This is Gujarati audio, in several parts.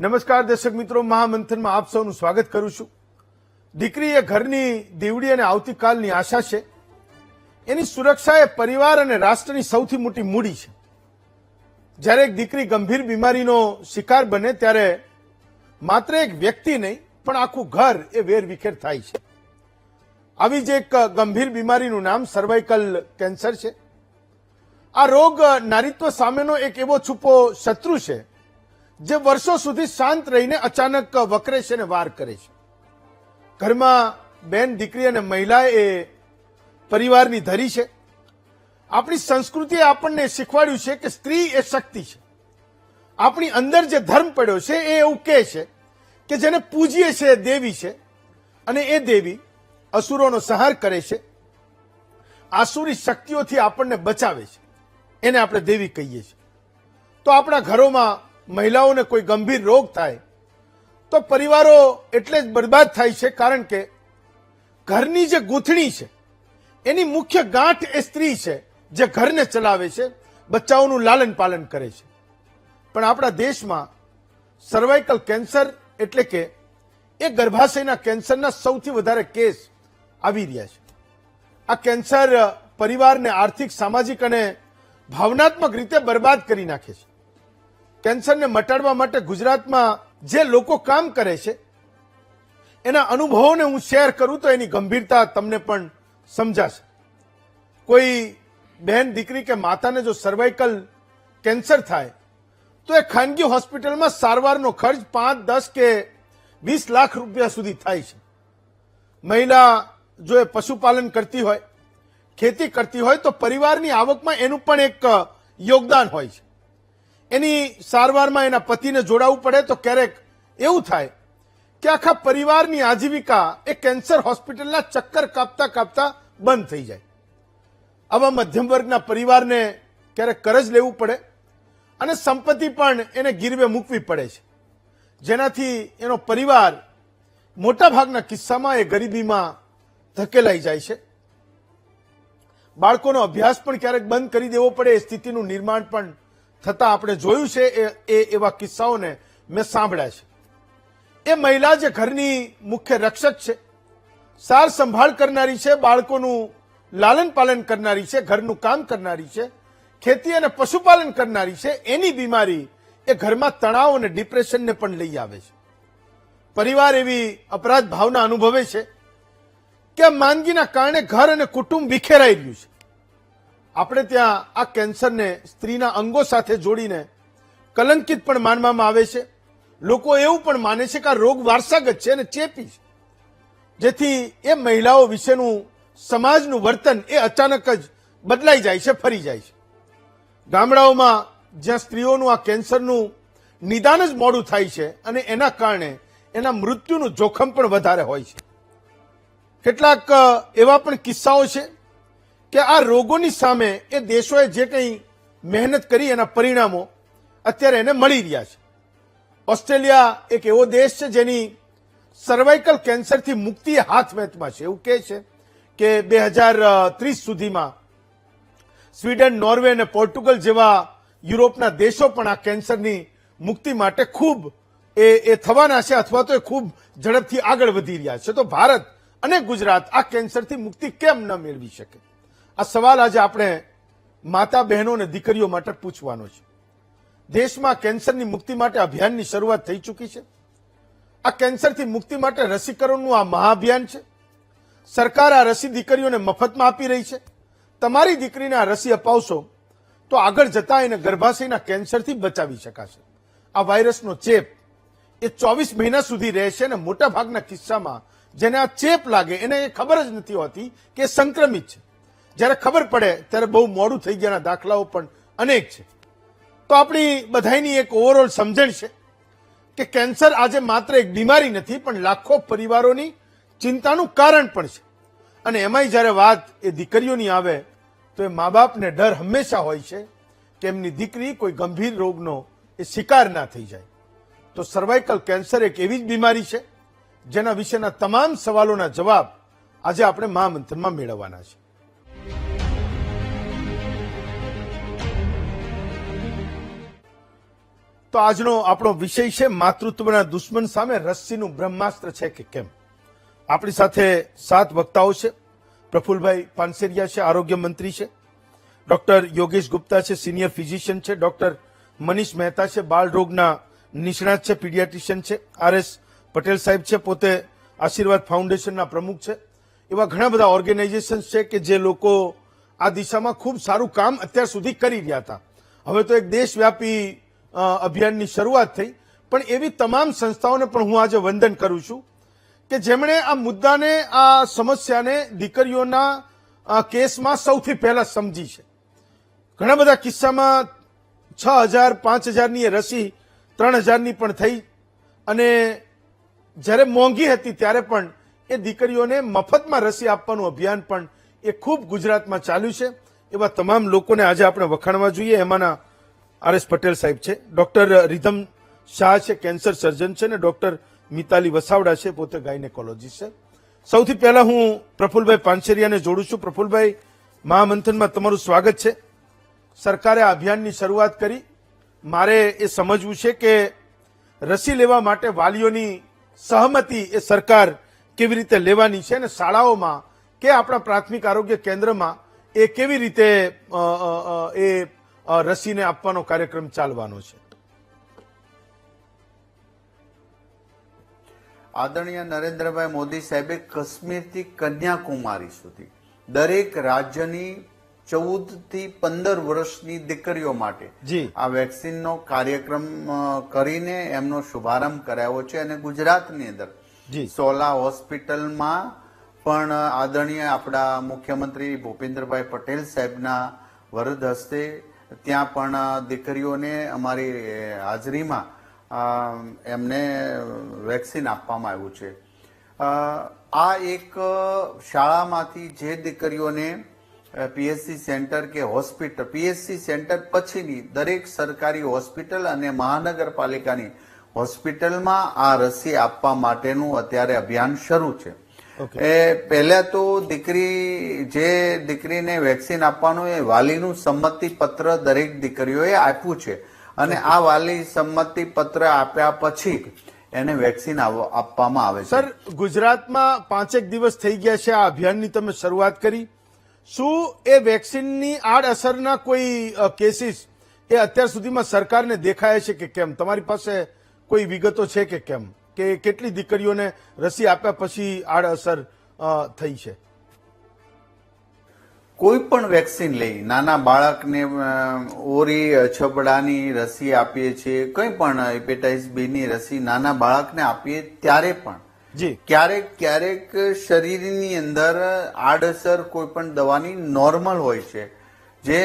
નમસ્કાર દર્શક મિત્રો, મહામંથનમાં આપ સૌનું સ્વાગત કરું છું. દીકરી એ ઘરની દીવડી અને આવતીકાલની આશા છે. એની સુરક્ષા એ પરિવાર અને રાષ્ટ્રની સૌથી મોટી મૂડી છે. જ્યારે એક દીકરી ગંભીર બીમારીનો શિકાર બને ત્યારે માત્ર એક વ્યક્તિ નહીં પણ આખું ઘર એ વેરવિખેર થાય છે. આવી જ એક ગંભીર બીમારીનું નામ સર્વાઇકલ કેન્સર છે. આ રોગ નારીત્વ સામેનો એક એવો છુપો શત્રુ છે જે વર્ષો સુધી શાંત રહીને અચાનક વકરે છે અને વાર કરે છે. ઘરમાં બેન, દીકરી અને મહિલા એ પરિવારની ધરી છે. આપણી સંસ્કૃતિએ આપણને શીખવાડ્યું છે કે સ્ત્રી એ શક્તિ છે. આપણી અંદર જે ધર્મ પડ્યો છે એ એવું કહે છે કે જેને પૂજીએ છે એ દેવી છે અને એ દેવી અસુરોનો સંહાર કરે છે, આસુરી શક્તિઓથી આપણને બચાવે છે. એને આપણે દેવી કહીએ છીએ. તો આપણા ઘરોમાં મહિલાઓને કોઈ ગંભીર રોગ થાય તો પરિવારો એટલે જ બરબાદ થાય છે, કારણ કે ઘરની જે ગૂંથણી છે એની મુખ્ય ગાંઠ એ સ્ત્રી છે જે ઘરને ચલાવે છે, બચ્ચાઓનું લાલન પાલન કરે છે. પણ આપણા દેશમાં સર્વાઇકલ કેન્સર એટલે કે એ ગર્ભાશયના કેન્સરના સૌથી વધારે કેસ આવી રહ્યા છે. આ કેન્સર પરિવારને આર્થિક, સામાજિક અને ભાવનાત્મક રીતે બરબાદ કરી નાખે છે. કેન્સરને મટાડવા માટે ગુજરાતમાં જે લોકો કામ કરે છે એના અનુભવોને હું શેર કરું તો એની ગંભીરતા તમને પણ સમજાશે. કોઈ બહેન, દીકરી કે માતાને જો સર્વાઇકલ કેન્સર થાય તો એ ખાનગી હોસ્પિટલમાં સારવારનો ખર્ચ 5, 10 કે 20 લાખ રૂપિયા સુધી થાય છે. મહિલા જો એ પશુપાલન કરતી હોય, ખેતી કરતી હોય તો પરિવારની આવકમાં એનું પણ એક યોગદાન હોય છે. એની સારવારમાં એના પતિને જોડાવવું પડે તો ક્યારેક એવું થાય કે આખા પરિવારની આજીવિકા એ કેન્સર હોસ્પિટલના ચક્કર કાપતા કાપતા બંધ થઈ જાય. આવા મધ્યમ વર્ગના પરિવારને ક્યારેક કરજ લેવું પડે અને સંપત્તિ પણ એને ગીરવે મૂકવી પડે છે, જેનાથી એનો પરિવાર મોટાભાગના કિસ્સામાં એ ગરીબીમાં ધકેલાઈ જાય છે. બાળકોનો અભ્યાસ પણ ક્યારેક બંધ કરી દેવો પડે, એ સ્થિતિનું નિર્માણ પણ થતા આપણે જોયું છે. એવા કિસ્સાઓને મેં સાંભળ્યા છે. એ મહિલા જે ઘરની મુખ્ય રક્ષક છે, સાર સંભાળ કરનારી છે, બાળકોનું લાલન પાલન કરનારી છે, ઘરનું કામ કરનારી છે, ખેતી અને પશુપાલન કરનારી છે, એની બીમારી એ ઘરમાં તણાવ અને ડિપ્રેશનને પણ લઈ આવે છે. પરિવાર એવી અપરાધ ભાવના અનુભવે છે કે માંદગીના કારણે ઘર અને કુટુંબ વિખેરાઈ રહ્યું છે. આપણે ત્યાં આ કેન્સરને સ્ત્રીના અંગો સાથે જોડીને કલંકિત પણ માનવામાં આવે છે. લોકો એવું પણ માને છે કે આ રોગ વારસાગત છે અને ચેપી છે, જેથી એ મહિલાઓ વિશેનું સમાજનું વર્તન એ અચાનક જ બદલાઈ જાય છે, ફરી જાય છે. ગામડાઓમાં જ્યાં સ્ત્રીઓનું આ કેન્સરનું નિદાન જ મોડું થાય છે અને એના કારણે એના મૃત્યુનું જોખમ પણ વધારે હોય છે. કેટલાક એવા પણ કિસ્સાઓ છે કે આ રોગોની સામે એ દેશોએ જે કંઈ મહેનત કરી એના પરિણામો અત્યારે એને મળી રહ્યા છે. ઓસ્ટ્રેલિયા એક એવો દેશ છે જેની સર્વાઇકલ કેન્સરથી મુક્તિ હાથ વેતમાં છે. એવું કહે છે કે 2030 સુધીમાં સ્વીડન, નોર્વે અને પોર્ટુગલ જેવા યુરોપના દેશો પણ આ કેન્સરની મુક્તિ માટે ખૂબ એ થવાના છે, અથવા તો એ ખૂબ ઝડપથી આગળ વધી રહ્યા છે. તો ભારત અને ગુજરાત આ કેન્સરથી મુક્તિ કેમ ન મેળવી શકે? આ સવાલ આજે આપણે માતા, બહેનો અને દીકરીઓ માટે પૂછવાનો છે. દેશમાં કેન્સરની મુક્તિ માટે અભિયાનની શરૂઆત થઈ ચૂકી છે. આ કેન્સરથી મુક્તિ માટે રસીકરણનું આ મહાઅભિયાન છે. સરકાર આ રસી દીકરીઓને મફતમાં આપી રહી છે. તમારી દીકરીને આ રસી અપાવશો તો આગળ જતા એને ગર્ભાશયના કેન્સરથી બચાવી શકાશે. આ વાયરસનો ચેપ એ 24 મહિના સુધી રહેશે અને મોટાભાગના કિસ્સામાં જેને આ ચેપ લાગે એને એ ખબર જ નથી હોતી કે સંક્રમિત છે. જ્યારે ખબર પડે ત્યારે બહુ મોડું થઈ ગયાના દાખલાઓ પણ અનેક છે. તો આપણી બધાની એક ઓવરઓલ સમજણ છે કે કેન્સર આજે માત્ર એક બીમારી નથી પણ લાખો પરિવારોની ચિંતાનું કારણ પણ છે. અને એમાંય જ્યારે વાત એ દીકરીઓની આવે તો એ મા બાપને ડર હંમેશા હોય છે કે એમની દીકરી કોઈ ગંભીર રોગનો એ શિકાર ના થઈ જાય. તો સર્વાઇકલ કેન્સર એક એવી જ બીમારી છે જેના વિશેના તમામ સવાલોના જવાબ આજે આપણે મહામંથનમાં મેળવવાના છે. તો આજનો આપણો વિષય છે માતૃત્વના દુશ્મન સામે રસ્સીનું બ્રહ્માસ્ત્ર છે કે કેમ. આપણી સાથે 7 વક્તાઓ છે. પ્રફુલભાઈ પાનસેરિયા છે, આરોગ્ય મંત્રી છે. ડોક્ટર યોગેશ ગુપ્તા છે, સિનિયર ફિઝિશિયન છે. ડોક્ટર મનીષ મહેતા છે, બાળ રોગના નિષ્ણાત છે, પીડિયાટ્રિશિયન છે. RS પટેલ સાહેબ છે, પોતે આશીર્વાદ ફાઉન્ડેશનના પ્રમુખ છે. એવા ઘણા બધા ઓર્ગેનાઇઝેશન છે કે જે લોકો આ દિશામાં ખૂબ સારું કામ અત્યાર સુધી કરી રહ્યા હતા. હવે તો એક દેશવ્યાપી અભિયાનની શરૂઆત થઈ, પણ એવી તમામ સંસ્થાઓને પણ હું આજે વંદન કરું છું કે જેમણે આ મુદ્દાને, આ સમસ્યાને દીકરીઓના કેસમાં સૌથી પહેલા સમજી છે. ઘણા બધા કિસ્સામાં 6,000 5,000ની એ રસી 3,000ની પણ થઈ, અને જ્યારે મોંઘી હતી ત્યારે પણ એ દીકરીઓને મફતમાં રસી આપવાનું અભિયાન પણ એ ખૂબ ગુજરાતમાં ચાલ્યું છે. એવા તમામ લોકોને આજે આપણે વખાણવા જોઈએ. એમાંના RS પટેલ સાહેબ છે, ડોક્ટર રિધમ શાહ છે, કેન્સર સર્જન છે, અને ડોક્ટર મિતાલી વસાવડા છે, પોતે ગાયનેકોલોજીસ્ટ છે. સૌથી પહેલા હું પ્રફુલભાઈ પાનસેરિયાને જોડું છું. પ્રફુલભાઈ, મહામંથનમાં તમારું સ્વાગત છે. સરકારે આ અભિયાનની શરૂઆત કરી. મારે એ સમજવું છે કે રસી લેવા માટે વાલીઓની સહમતિ એ સરકાર કેવી રીતે લેવાની છે, અને શાળાઓમાં કે આપણા પ્રાથમિક આરોગ્ય કેન્દ્રમાં એ કેવી રીતે એ રસીને આપવાનો કાર્યક્રમ ચાલવાનો છે. આદરણીય નરેન્દ્રભાઈ મોદી સાહેબે કાશ્મીરથી કન્યાકુમારી સુધી દરેક રાજ્યની 14 થી 15 વર્ષની દીકરીઓ માટે આ વેક્સિનનો કાર્યક્રમ કરીને એમનો શુભારંભ કરાયો છે. અને ગુજરાતની અંદર સોલા હોસ્પિટલમાં પણ આદરણીય આપણા મુખ્યમંત્રી ભૂપેન્દ્રભાઈ પટેલ સાહેબના વરદ હસ્તે ત્યાં પણ દીકરીઓને અમારી હાજરીમાં એમને વેક્સિન આપવામાં આવ્યું છે. આ એક શાળામાંથી જે દીકરીઓને PHC સેન્ટર કે હોસ્પિટલ, PHC સેન્ટર પછીની દરેક સરકારી હોસ્પિટલ અને મહાનગરપાલિકાની હોસ્પિટલમાં આ રસી આપવા માટેનું અત્યારે અભિયાન શરૂ છે. એ પહેલા તો દીકરીને વેક્સિન આપવાનું એ વાલીનું સંમતિ પત્ર દરેક દીકરીઓએ આપ્યું છે, અને આ વાલી સંમતિ પત્ર આપ્યા પછી એને વેક્સિન આપવામાં આવે છે. સર, ગુજરાતમાં 5 દિવસ થઈ ગયા છે આ અભિયાનની તમે શરૂઆત કરી. શું એ વેક્સિનની આડઅસરના કોઈ કેસીસ એ અત્યાર સુધીમાં સરકારને દેખાયા છે કે કેમ? તમારી પાસે કોઈ વિગતો છે કે કેમ, કે કેટલી દીકરીઓને રસી આપ્યા પછી આડઅસર થઈ છે? કોઈ પણ વેક્સિન લઈ, નાના બાળકને ઓરી છબડાની રસી આપીએ છીએ, કંઈ પણ હેપેટાઇટિસ B ની રસી નાના બાળકને આપીએ ત્યારે પણ ક્યારેક શરીરની અંદર આડઅસર કોઈ પણ દવાની નોર્મલ હોય છે, જે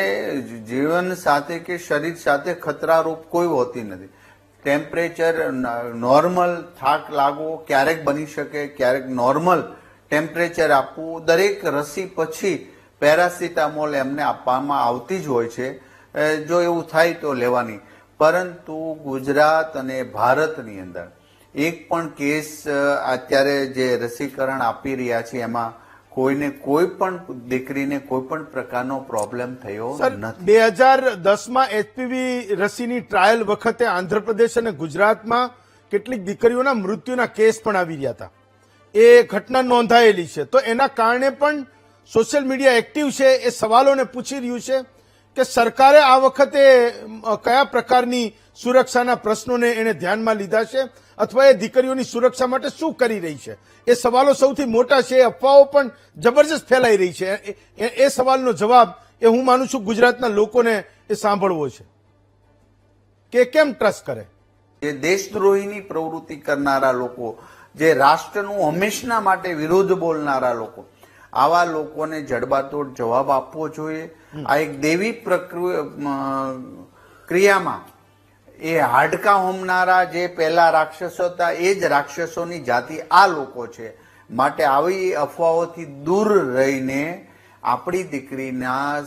જીવન સાથે કે શરીર સાથે ખતરારૂપ કોઈ હોતી નથી. ટેમ્પરેચર નોર્મલ, થાક લાગવો ક્યારેક બની શકે, ક્યારેક નોર્મલ ટેમ્પરેચર આપવું. દરેક રસી પછી પેરાસિટામોલ એમને આપવામાં આવતી જ હોય છે, જો એવું થાય તો લેવાની. પરંતુ ગુજરાત અને ભારતની અંદર એક પણ કેસ અત્યારે જે રસીકરણ આપી રહ્યા છે એમાં કોઈને કોઈ પણ દીકરીને કોઈ પણ પ્રકારનો પ્રોબ્લેમ થયો નથી. 2010માં HPV રસીની ટ્રાયલ વખતે આંધ્રપ્રદેશ અને ગુજરાતમાં કેટલીક દીકરીઓના મૃત્યુના કેસ પણ આવી રહ્યા હતા. એ ઘટના નોંધાયેલી છે. તો એના કારણે પણ સોશિયલ મીડિયા એક્ટિવ છે, એ સવાલોને પૂછી રહ્યું છે કે સરકારે આ વખતે કયા પ્રકારની સુરક્ષાના પ્રશ્નોને એને ધ્યાનમાં લીધા છે, અથવા એ દીકરીઓની સુરક્ષા માટે શું કરી રહી છે. એ સવાલો સૌથી મોટા છે. અફવાઓ પણ જબરજસ્ત ફેલાઈ રહી છે. એ સવાલનો જવાબ એ હું માનું છું ગુજરાતના લોકોને એ સાંભળવો છે કે કેમ ટ્રસ્ટ કરે. જે દેશદ્રોહીની પ્રવૃત્તિ કરનારા લોકો, જે રાષ્ટ્રનું હંમેશના માટે વિરોધ બોલનારા લોકો, આવા લોકોને જડબાતોડ જવાબ આપવો જોઈએ. આ એક દેવી ક્રિયામાં એ હાડકા હોમનારા જે પહેલા રાક્ષસો હતા એ જ રાક્ષસોની જાતિ આ લોકો છે. માટે આવી અફવાઓથી દૂર રહીને આપણી દીકરીના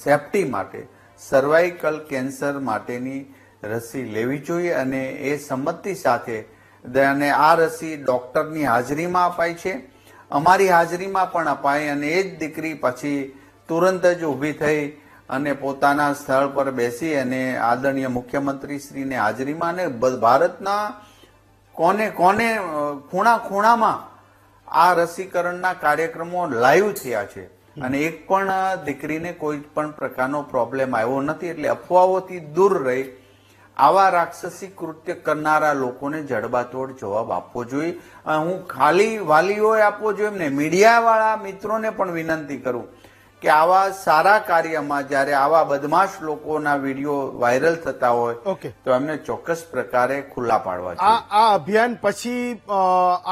સેફટી માટે સર્વાઇકલ કેન્સર માટેની રસી લેવી જોઈએ, અને એ સંમતિ સાથે. અને આ રસી ડોક્ટરની હાજરીમાં અપાય છે, અમારી હાજરીમાં પણ અપાય, અને એ જ દીકરી પછી તુરંત જ ઊભી થઈ અને પોતાના સ્થળ પર બેસી અને આદરણીય મુખ્યમંત્રી શ્રીને હાજરીમાં અને ભારતના કોને કોને ખૂણા ખૂણામાં આ રસીકરણના કાર્યક્રમો લાઈવ થયા છે અને એક પણ દીકરીને કોઈ પણ પ્રકારનો પ્રોબ્લેમ આવ્યો નથી. એટલે અફવાઓથી દૂર રહી આવા રાક્ષસી કૃત્ય કરનારા લોકોને જડબાતોડ જવાબ આપવો જોઈએ. હું ખાલી વાલીઓએ આપવો જોઈએ એમને મીડિયાવાળા મિત્રોને પણ વિનંતી કરું કે આવા સારા કાર્યમાં જ્યારે આવા બદમાશ લોકોના વિડીયો વાયરલ થતા હોય તો એમને ચોક્કસ પ્રકારે ખુલ્લા પાડવા જોઈએ. આ અભિયાન પછી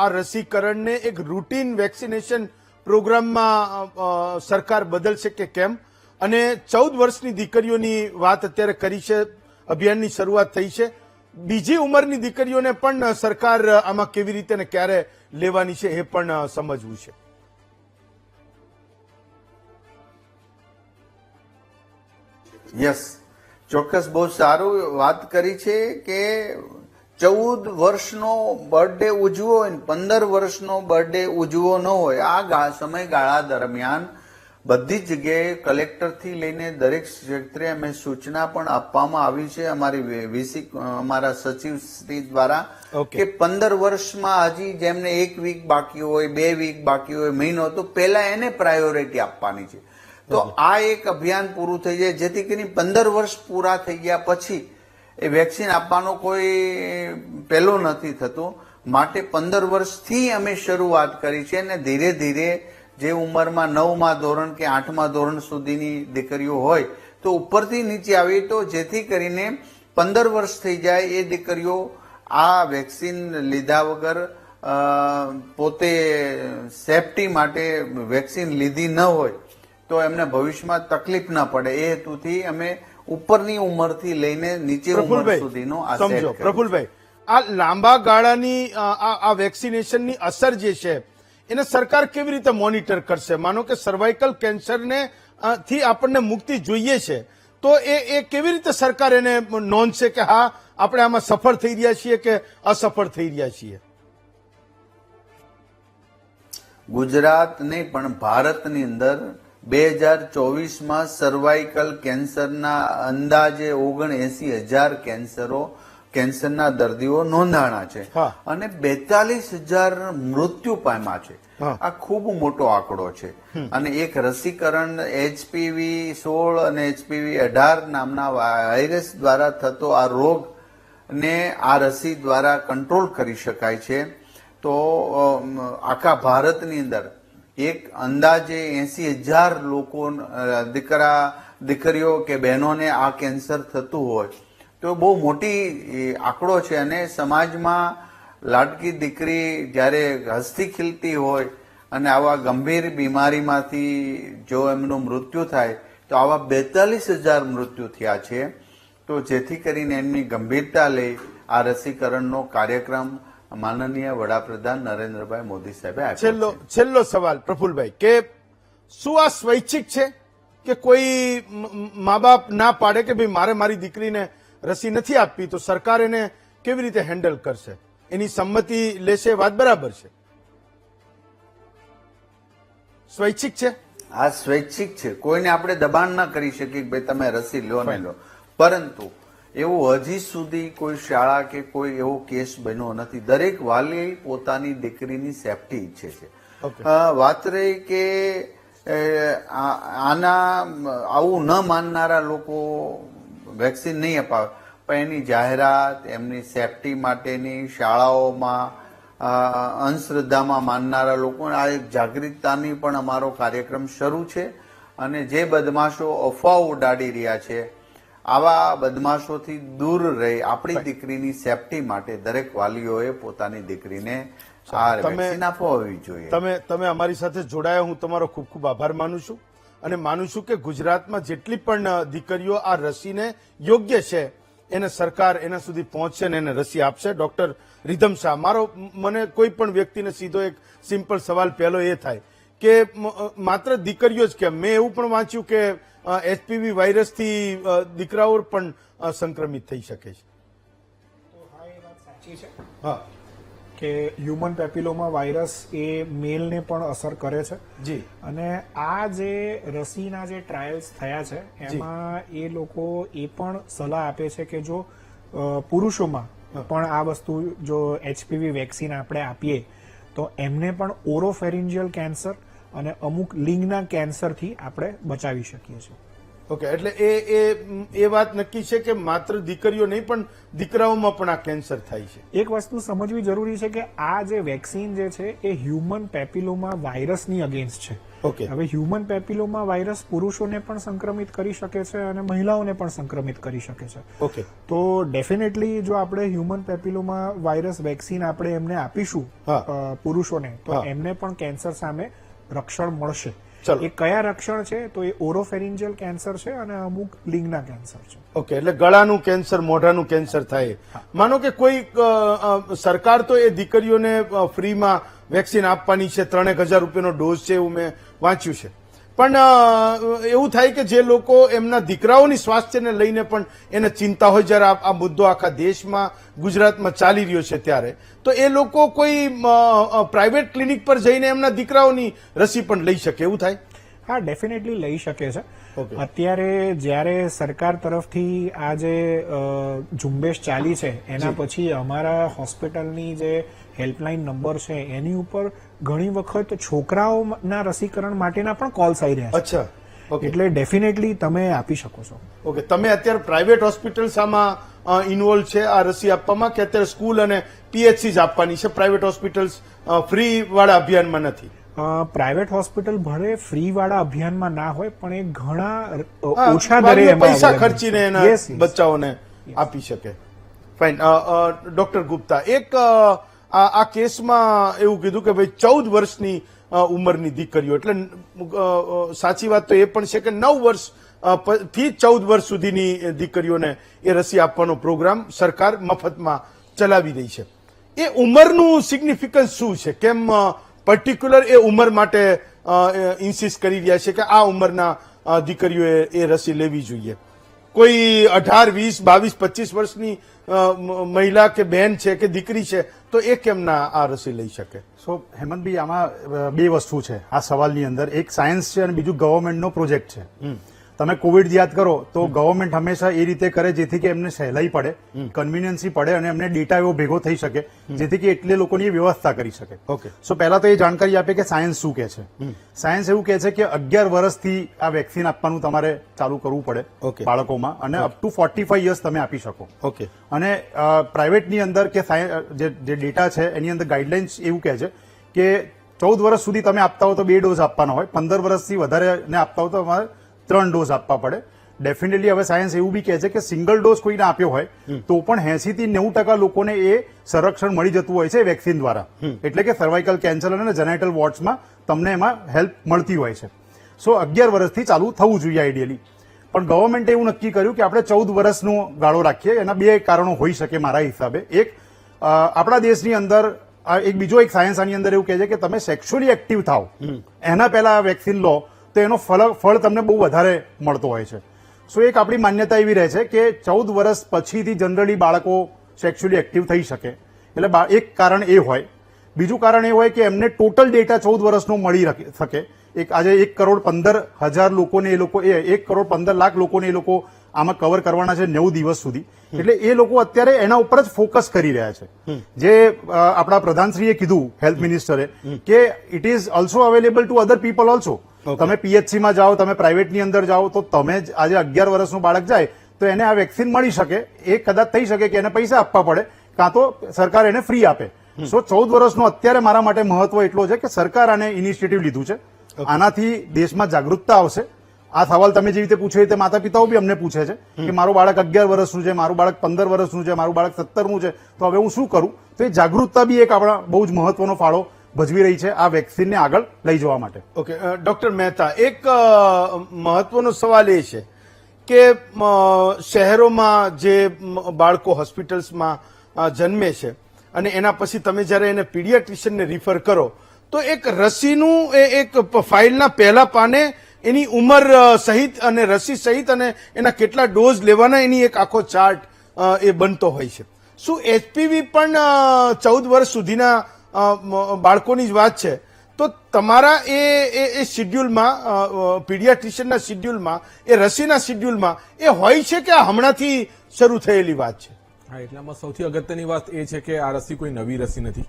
આ રસીકરણને એક રૂટીન વેક્સિનેશન પ્રોગ્રામમાં સરકાર બદલશે કે કેમ? અને 14 વર્ષની દીકરીઓની વાત અત્યારે કરી છે, અભિયાનની શરૂઆત થઈ છે. બીજી ઉંમરની દીકરીઓને પણ સરકાર આમાં કેવી રીતે ને ક્યારે લેવાની છે એ પણ સમજવું છે. યસ, ચોક્કસ બહુ સારું વાત કરી છે કે 14 વર્ષનો બર્થડે ઉજવો હોય 15 વર્ષનો બર્થડે ઉજવો ન હોય આ સમયગાળા દરમિયાન બધી જ જગ્યાએ કલેક્ટરથી લઈને દરેક ક્ષેત્રે અમે સૂચના પણ આપવામાં આવી છે અમારી વીસી અમારા સચિવ શ્રી દ્વારા કે 15 વર્ષમાં હજી જેમને 1 વીક બાકી હોય 2 વીક બાકી હોય મહિનો તો પહેલા એને પ્રાયોરિટી આપવાની છે. તો આ એક અભિયાન પૂરું થઈ જાય જેથી કરીને 15 વર્ષ પૂરા થઈ ગયા પછી એ વેક્સિન આપવાનો કોઈ પહેલો નથી થતો. માટે 15 વર્ષથી અમે શરૂઆત કરી છે અને ધીરે ધીરે જે ઉંમરમાં 9મા ધોરણ કે 8મા ધોરણ સુધીની દીકરીઓ હોય તો ઉપરથી નીચે આવી તો જેથી કરીને 15 વર્ષ થઈ જાય એ દીકરીઓ આ વેક્સિન લીધા વગર પોતે સેફટી માટે વેક્સિન લીધી ન હોય તો એમને ભવિષ્યમાં તકલીફ ના પડે એ હેતુથી અમે ઉપરની ઉંમરથી લઈને નીચે ઉંમર સુધીનો આ સમજો. પ્રફુલભાઈ, આ લાંબા ગાળાની આ વેક્સિનેશનની અસર જે છે એને સરકાર કેવી રીતે મોનિટર કરશે? માનો કે સર્વાઇકલ કેન્સરને થી આપણને મુક્તિ જોઈએ છે તો એ કેવી રીતે સરકાર એને નોંધશે કે હા આપણે આમાં સફળ થઈ રહ્યા છીએ કે અસફળ થઈ રહ્યા છીએ? ગુજરાત નહીં પણ ભારતની અંદર 2024માં સર્વાઇકલ કેન્સરના અંદાજે 79,000 કેન્સરના દર્દીઓ નોંધાણા છે અને 42,000 મૃત્યુ પામ્યા છે. આ ખૂબ મોટો આંકડો છે અને એક રસીકરણ HPV 16 અને HPV 18 નામના વાયરસ દ્વારા થતો આ રોગ ને આ રસી દ્વારા કંટ્રોલ કરી શકાય છે. તો આખા ભારતની અંદર એક અંદાજે 80,000 લોકો દીકરીઓ કે બહેનોને આ કેન્સર થતું હોય તો બહુ મોટી આંકડો છે અને સમાજમાં લાડકી દીકરી જ્યારે હસતી ખીલતી હોય અને આવા ગંભીર બીમારીમાંથી જો એમનું મૃત્યુ થાય તો આવા 42,000 મૃત્યુ થયા છે. તો જેથી કરીને એમની ગંભીરતા લઈ આ રસીકરણનો કાર્યક્રમ માનનીય વડાપ્રધાન નરેન્દ્રભાઈ મોદી સાહેબે આપ્યો. છેલ્લો સવાલ પ્રફુલભાઈ, કે શું આ સ્વૈચ્છિક છે કે કોઈ મા બાપ ના પાડે કે ભાઈ મારે મારી દીકરીને રસી નથી આપવી તો સરકાર એને કેવી રીતે હેન્ડલ કરશે? એની સંમતિ લેશે, વાત બરાબર છે? સ્વૈચ્છિક છે? આ સ્વૈચ્છિક છે, કોઈને આપણે દબાણ ના કરી શકીએ કે ભાઈ તમે રસી લો ને લો. પરંતુ એવું હજી સુધી કોઈ શાળા કે કોઈ એવો કેસ બન્યો નથી. દરેક વાલી પોતાની દીકરીની સેફટી ઈચ્છે છે. વાત રહી કે આના આવું ન માનનારા લોકો વેક્સિન નહીં અપાવે પણ એની જાહેરાત એમની સેફટી માટેની શાળાઓમાં અંધશ્રદ્ધામાં માનનારા લોકો આ એક જાગૃતતાની પણ અમારો કાર્યક્રમ શરૂ છે અને જે બદમાશો અફવાઓ ઉડાડી રહ્યા છે આવા બદમાશોથી દૂર રહી આપણી દીકરીની સેફટી માટે દરેક વાલીઓએ પોતાની દીકરીને આ વેક્સિન આપવી જોઈએ. તમે અમારી સાથે જોડાયા, હું તમારો ખૂબ ખૂબ આભાર માનું છું અને માનું છું કે ગુજરાતમાં જેટલી પણ દીકરીઓ આ રસીને યોગ્ય છે એને સરકાર એના સુધી પહોંચશે ને એને રસી આપશે. ડોક્ટર રિધમ શાહ, મને કોઈ પણ વ્યક્તિને સીધો એક સિમ્પલ સવાલ પહેલો એ થાય કે માત્ર દીકરીઓ જ કેમ? મેં એવું પણ વાંચ્યું કે HPV વાયરસથી દીકરાઓ પણ સંક્રમિત થઈ શકે છે. તો હા, એ વાત સાચી છે. હા, કે હ્યુમન પેપિલોમા વાયરસ એ મેલને પણ અસર કરે છે જી અને આ જે રસીના જે ટ્રાયલ્સ થયા છે એમાં એ લોકો એ પણ સલાહ આપે છે કે જો પુરુષોમાં પણ આ વસ્તુ જો HPV વેક્સિન આપણે આપીએ તો એમને પણ ઓરોફેરિન્જિયલ કેન્સર અને અમુક લિંગના કેન્સરથી આપણે બચાવી શકીએ છીએ. ઓકે, એટલે એ વાત નક્કી છે કે માત્ર દીકરીઓ નહીં પણ દીકરાઓમાં પણ આ કેન્સર થાય છે. એક વસ્તુ સમજવી જરૂરી છે કે આ જે વેક્સિન જે છે એ હ્યુમન પેપિલોમા વાયરસની અગેન્સ્ટ છે. ઓકે, હવે હ્યુમન પેપિલોમા વાયરસ પુરુષોને પણ સંક્રમિત કરી શકે છે અને મહિલાઓને પણ સંક્રમિત કરી શકે છે. ઓકે, તો ડેફિનેટલી જો આપણે હ્યુમન પેપિલોમા વાયરસ વેક્સિન આપણે એમને આપીશું પુરુષોને તો એમને પણ કેન્સર સામે રક્ષણ મળશે. એ કયા રક્ષણ છે તો એ ઓરોફેરિન્જિયલ કેન્સર છે અને અમુક લિંગના કેન્સર છે. ઓકે, એટલે ગળાનું કેન્સર, મોઢાનું કેન્સર થાય. માનો કે કોઈ સરકાર તો એ દીકરીઓને ફ્રીમાં વેક્સિન આપવાની છે, 3,000 રૂપિયાનો ડોઝ છે એવું મેં વાંચ્યું છે. પણ એવું થાય કે જે લોકો એમના દીકરાઓની સ્વાસ્થ્યને લઈને પણ એને ચિંતા હોય, જયારે આ મુદ્દો આખા દેશમાં ગુજરાતમાં ચાલી રહ્યો છે ત્યારે, તો એ લોકો કોઈ પ્રાઇવેટ ક્લિનિક પર જઈને એમના દીકરાઓની રસી પણ લઈ શકે, એવું થાય? હા, ડેફિનેટલી લઈ શકે છે. અત્યારે જ્યારે સરકાર તરફથી આ જે ઝુંબેશ ચાલી છે એના પછી અમારા હોસ્પિટલની જે હેલ્પલાઇન નંબર છે એની ઉપર ઘણી વખત છોકરાઓના રસીકરણ માટેના પણ કોલ્સ આવી રહ્યા છે. અચ્છા, એટલે ડેફિનેટલી તમે આપી શકો છો. ઓકે, તમે અત્યારે પ્રાઇવેટ હોસ્પિટલ્સ આમાં ઇન્વોલ્વ છે આ રસી આપવામાં, કે અત્યારે સ્કૂલ અને PHC જ આપવાની છે? પ્રાઇવેટ હોસ્પિટલ્સ ફ્રી વાળા અભિયાનમાં નથી? પ્રાઇવેટ હોસ્પિટલ ભલે ફ્રી વાળા અભિયાનમાં ના હોય પણ એ ઘણા ઓછા દરે પૈસા ખર્ચીને એના બચ્ચાઓને આપી શકે. ફાઇન. ડોક્ટર ગુપ્તા, એક આ કેસમાં એવું કીધું કે ભાઈ 14 વર્ષની ઉંમરની દીકરીઓ, એટલે સાચી વાત તો એ પણ છે કે 9 વર્ષ થી 14 વર્ષ સુધીની દીકરીઓને એ રસી આપવાનો પ્રોગ્રામ સરકાર મફતમાં ચલાવી રહી છે. એ ઉંમરનું સિગ્નિફિકન્સ શું છે? કેમ પર્ટિક્યુલર એ ઉંમર માટે ઇન્સિસ્ટ કરી રહ્યા છે કે આ ઉંમરના દીકરીઓએ એ રસી લેવી જોઈએ? કોઈ 18, 20, 22, 25 વર્ષની મહિલા કે બહેન છે કે દીકરી છે તો એ કેમ ના આ રસી લઈ શકે? સો હેમંતભાઈ, આમાં બે વસ્તુ છે આ સવાલની અંદર. એક સાયન્સ છે અને બીજું ગવર્મેન્ટનો પ્રોજેક્ટ છે. તમે કોવિડ યાદ કરો તો ગવર્મેન્ટ હંમેશા એ રીતે કરે જેથી કે એમને સહેલાઈ પડે, કન્વીનિયન્સી પડે અને એમને ડેટા એવો ભેગો થઈ શકે જેથી કે એટલે લોકોની વ્યવસ્થા કરી શકે. ઓકે, સો પહેલા તો એ જાણકારી આપે કે સાયન્સ શું કે છે. સાયન્સ એવું કે છે કે 11 વર્ષથી આ વેક્સિન આપવાનું તમારે ચાલુ કરવું પડે બાળકોમાં, અને અપ ટુ 45 યર્સ તમે આપી શકો. ઓકે, અને પ્રાઇવેટની અંદર કે જે ડેટા છે એની અંદર ગાઈડલાઇન્સ એવું કહે છે કે 14 વર્ષ સુધી તમે આપતા હો તો 2 ડોઝ આપવાના હોય, 15 વર્ષથી વધારે ને આપતા હો તો તમારે 3 ડોઝ આપવા પડે. ડેફિનેટલી હવે સાયન્સ એવું બી કહે છે કે સિંગલ ડોઝ કોઈને આપ્યો હોય તો પણ 80 થી 90% લોકોને એ સંરક્ષણ મળી જતું હોય છે વેક્સિન દ્વારા. એટલે કે સર્વાઇકલ કેન્સર અને જેનાઇટલ વોર્ડ્સમાં તમને એમાં હેલ્પ મળતી હોય છે. સો 11 વર્ષથી ચાલુ થવું જોઈએ આઈડિયલી. પણ ગવર્મેન્ટે એવું નક્કી કર્યું કે આપણે 14 વર્ષનો ગાળો રાખીએ. એના બે કારણો હોઈ શકે મારા હિસાબે. એક, આપણા દેશની અંદર બીજો એક સાયન્સ આની અંદર એવું કહે છે કે તમે સેક્સ્યુઅલી એક્ટિવ થાવ એના પહેલા વેક્સિન લો તો એનો ફળ તમને બહુ વધારે મળતો હોય છે. સો એક આપણી માન્યતા એવી રહે છે કે 14 વર્ષ પછીથી જનરલી બાળકો સેક્સ્યુઅલી એક્ટિવ થઈ શકે. એટલે એક કારણ એ હોય. બીજું કારણ એ હોય કે એમને ટોટલ ડેટા 14 વર્ષનો મળી શકે. આજે 1,15,000 લોકોને એ લોકો 1,15 લાખ લોકોને એ લોકો આમાં કવર કરવાના છે 90 દિવસ સુધી. એટલે એ લોકો અત્યારે એના ઉપર જ ફોકસ કરી રહ્યા છે. જે આપણા પ્રધાનશ્રીએ કીધું, હેલ્થ મિનિસ્ટરે, કે it is also available to other people also. તમે PHCમાં જાઓ, તમે પ્રાઇવેટની અંદર જાઓ, તો તમે આજે 11 વર્ષનું બાળક જાય તો એને આ વેક્સિન મળી શકે. એ કદાચ થઈ શકે કે એને પૈસા આપવા પડે, કાં તો સરકાર એને ફ્રી આપે. સો 14 વર્ષનો અત્યારે મારા માટે મહત્વ એટલો છે કે સરકાર આને ઇનિશિયેટિવ લીધું છે. આનાથી દેશમાં જાગૃતતા આવશે. આ સવાલ તમે જે રીતે પૂછ્યો તે માતા પિતાઓ બી અમને પૂછે છે કે મારું બાળક 11 વર્ષનું છે, મારું બાળક 15 વર્ષનું છે, મારું બાળક 17નું છે, તો હવે હું શું કરું? તો એ જાગૃતતા બી એક આપણા બહુ જ મહત્વનો ફાળો ભજવી રહી છે આ વેક્સિનને આગળ લઈ જવા માટે. ઓકે, ડોક્ટર મહેતા, એક મહત્વનો સવાલ એ છે કે શહેરોમાં જે બાળકો હોસ્પિટલ્સમાં જન્મે છે અને એના પછી તમે જયારે એને પીડિયાટ્રિશિયનને રિફર કરો તો એક રસીનું એક ફાઇલના પહેલા પાને એની ઉંમર સહિત અને રસી સહિત અને એના કેટલા ડોઝ લેવાના એની એક આખો ચાર્ટ એ બનતો હોય છે. શું એચપીવી પણ 14 વર્ષ સુધીના બાળકોની જ વાત છે, તો તમારા એ શિડ્યુલમાં, પીડિયાટ્રિશિયનના શિડ્યુલમાં, એ રસીના શિડ્યુલમાં એ હોય છે કે આ હમણાંથી શરૂ થયેલી વાત છે? હા, એટલામાં સૌથી અગત્યની વાત એ છે કે આ રસી કોઈ નવી રસી નથી.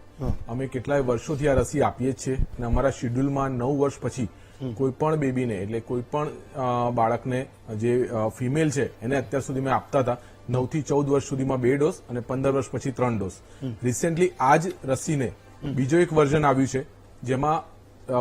અમે કેટલાય વર્ષોથી આ રસી આપીએ જ છીએ અને અમારા શિડ્યુલમાં 9 વર્ષ પછી કોઈ પણ બેબીને, એટલે કોઈ પણ બાળકને જે ફિમેલ છે એને અત્યાર સુધી મેં આપતા હતા 9 થી 14 વર્ષ સુધીમાં 2 ડોઝ અને 15 વર્ષ પછી 3 ડોઝ. રિસેન્ટલી આ જ રસીને બીજો એક વર્ઝન આવ્યું છે જેમાં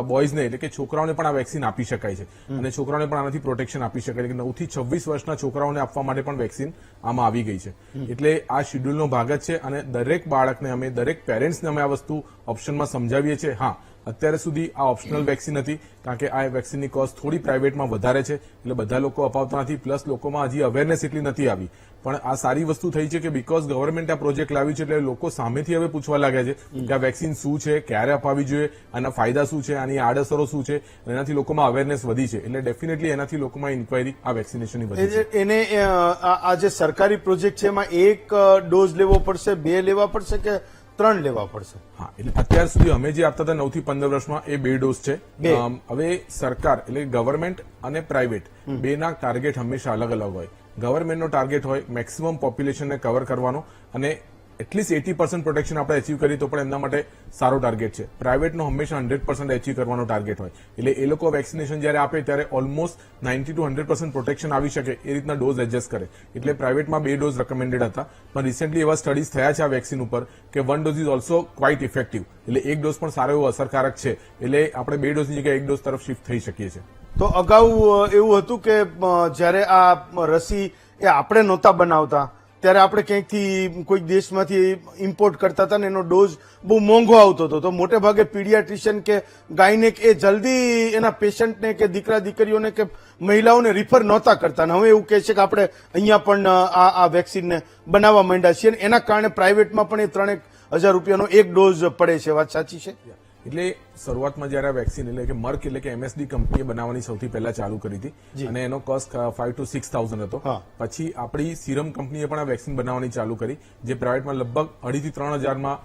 બોયઝને, એટલે કે છોકરાઓને પણ આ વેક્સિન આપી શકાય છે અને છોકરાઓને પણ આનાથી પ્રોટેક્શન આપી શકાય છે. 9 થી 26 વર્ષના છોકરાઓને આપવા માટે પણ વેક્સિન આમાં આવી ગઈ છે. એટલે આ શિડ્યુલનો ભાગ જ છે અને દરેક બાળકને અમે, દરેક પેરેન્ટ્સને અમે આ વસ્તુ ઓપ્શનમાં સમજાવીએ છીએ. હા, અત્યારે સુધી આ ઓપ્શનલ વેક્સિન હતી કારણ કે આ વેક્સિનની કોસ્ટ થોડી પ્રાઇવેટમાં વધારે છે, એટલે બધા લોકો અપાવતા નથી. પ્લસ લોકોમાં હજી અવેરનેસ એટલી નથી આવી. પણ આ સારી વસ્તુ થઈ છે કે બીકોઝ ગવર્મેન્ટ આ પ્રોજેક્ટ લાવ્યું છે એટલે લોકો સામેથી હવે પૂછવા લાગ્યા છે કે આ વેક્સિન શું છે, ક્યારે અપાવી જોઈએ, આના ફાયદા શું છે, આની આડઅસરો શું છે, એનાથી લોકોમાં અવેરનેસ વધી છે. એટલે ડેફિનેટલી એનાથી લોકોમાં ઇન્ક્વાયરી આ વેક્સિનેશનની વધી છે. એને આ જે સરકારી પ્રોજેક્ટ છે એમાં 1 ડોઝ લેવો પડશે, 2 લેવા પડશે કે 3 લેવા પડશે? હા, એટલે અત્યાર સુધી અમે જે આપતા હતા 9 થી 15 વર્ષમાં એ 2 ડોઝ છે. હવે સરકાર, એટલે ગવર્મેન્ટ અને પ્રાઇવેટ બેના ટાર્ગેટ હંમેશા અલગ અલગ હોય. ગવર્મેન્ટનો ટાર્ગેટ હોય મેક્સિમમ પોપ્યુલેશનને કવર કરવાનો અને એટલીસ્ટ 80% પ્રોટેક્શન આપણે અચીવ કરીએ તો પણ એમના માટે સારો ટાર્ગેટ છે. પ્રાઇવેટનો હંમેશા 100% અચીવ કરવાનો ટાર્ગેટ હોય. એટલે એ લોકો વેક્સિનેશન જયારે આપે ત્યારે ઓલમોસ્ટ 90 to 100% પ્રોટેક્શન આવી શકે એ રીતના ડોઝ એડજસ્ટ કરે. એટલે પ્રાઇવેટમાં 2 ડોઝ રેકમેન્ડેડ હતા, પણ રિસેન્ટલી એવા સ્ટડીઝ થયા છે આ વેક્સિન ઉપર કે 1 dose is also quite effective. એટલે 1 ડોઝ પણ સારો એવો અસરકારક છે. એટલે આપણે 2 ડોઝની જગ્યાએ 1 ડોઝ તરફ શિફ્ટ થઈ શકીએ છીએ. તો અગાઉ એવું હતું કે જ્યારે આ રસી એ આપણે નહોતા બનાવતા ત્યારે આપણે ક્યાંકથી કોઈ દેશમાંથી ઇમ્પોર્ટ કરતા હતા ને એનો ડોઝ બહુ મોંઘો આવતો હતો. તો મોટે ભાગે પીડિયાટ્રિશિયન કે ગાયનેક એ જલ્દી એના પેશન્ટને કે દીકરા દીકરીઓને કે મહિલાઓને રિફર નહોતા કરતા. હવે એવું કહે છે કે આપણે અહીંયા પણ આ વેક્સિનને બનાવવા માંડ્યા છીએ. એના કારણે પ્રાઇવેટમાં પણ એ 3,000 રૂપિયાનો 1 ડોઝ પડે છે. વાત સાચી છે? એટલે શરૂઆતમાં જયારે આ વેક્સિન, એટલે કે મર્ક, એટલે કે MSD કંપનીએ બનાવવાની સૌથી પહેલા ચાલુ કરી હતી અને એનો કોસ્ટ 5,000 to 6,000 હતો. પછી આપણી સીરમ કંપનીએ પણ આ વેક્સિન બનાવવાની ચાલુ કરી, જે પ્રાઇવેટમાં લગભગ 2,500 થી 3,000માં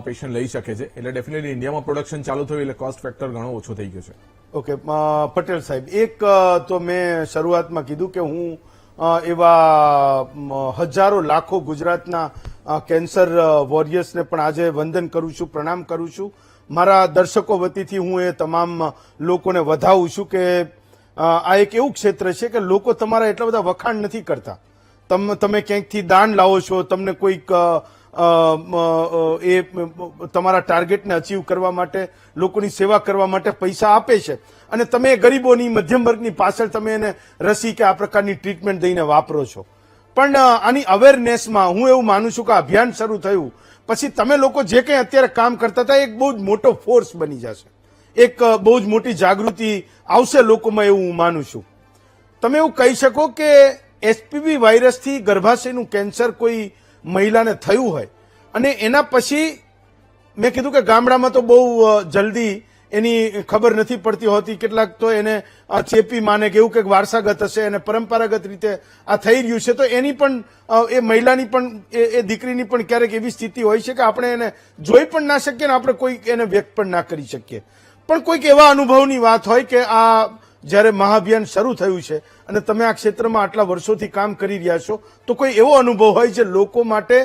પેશન્ટ લઈ શકે છે. એટલે ડેફિનેટલી ઇન્ડિયામાં પ્રોડક્શન ચાલુ થયું એટલે કોસ્ટ ફેક્ટર ઘણો ઓછો થઈ ગયો છે. ઓકે, પટેલ સાહેબ, એક તો મેં શરૂઆતમાં કીધું કે હું એવા હજારો લાખો ગુજરાતના કેન્સર વોરિયર્સને પણ આજે વંદન કરું છું, પ્રણામ કરું છું. મારા દર્શકો વતીથી હું એ તમામ લોકોને વધાવું છું કે આ એક એવું ક્ષેત્ર છે કે લોકો તમારા એટલા બધા વખાણ નથી કરતા. તમે ક્યાંકથી દાન લાવો છો, તમને કોઈક એ તમારા ટાર્ગેટને અચીવ કરવા માટે, લોકોની સેવા કરવા માટે પૈસા આપે છે અને તમે ગરીબોની, મધ્યમ વર્ગની પાછળ તમે એને રસી કે આ પ્રકારની ટ્રીટમેન્ટ દઈને વાપરો છો. પણ આની અવેરનેસમાં હું એવું માનું છું કે અભિયાન શરૂ થયું પછી તમે લોકો જે કંઈ અત્યારે કામ કરતા હતા એક બહુ જ મોટો ફોર્સ બની જશે, એક બહુ જ મોટી જાગૃતિ આવશે લોકોમાં, એવું હું માનું છું. તમે એવું કહી શકો કે HPV વાયરસથી ગર્ભાશયનું કેન્સર કોઈ મહિલાને થયું હોય અને એના પછી મેં કીધું કે ગામડામાં તો બહુ જલ્દી એની ખબર નથી પડતી હોતી, કેટલાક તો એને ચેપી માને કે એવું કંઈક વારસાગત હશે અને પરંપરાગત રીતે આ થઈ રહ્યું છે. તો એની પણ, એ મહિલાની પણ, એ દીકરીની પણ ક્યારેક એવી સ્થિતિ હોય છે કે આપણે એને જોઈ પણ ના શકીએ ને આપણે કોઈ એને વ્યક્ત પણ ના કરી શકીએ. પણ કોઈક એવા અનુભવની વાત હોય કે આ જ્યારે મહાઅભિયાન શરૂ થયું છે અને તમે આ ક્ષેત્રમાં આટલા વર્ષોથી કામ કરી રહ્યા છો, તો કોઈ એવો અનુભવ હોય જે લોકો માટે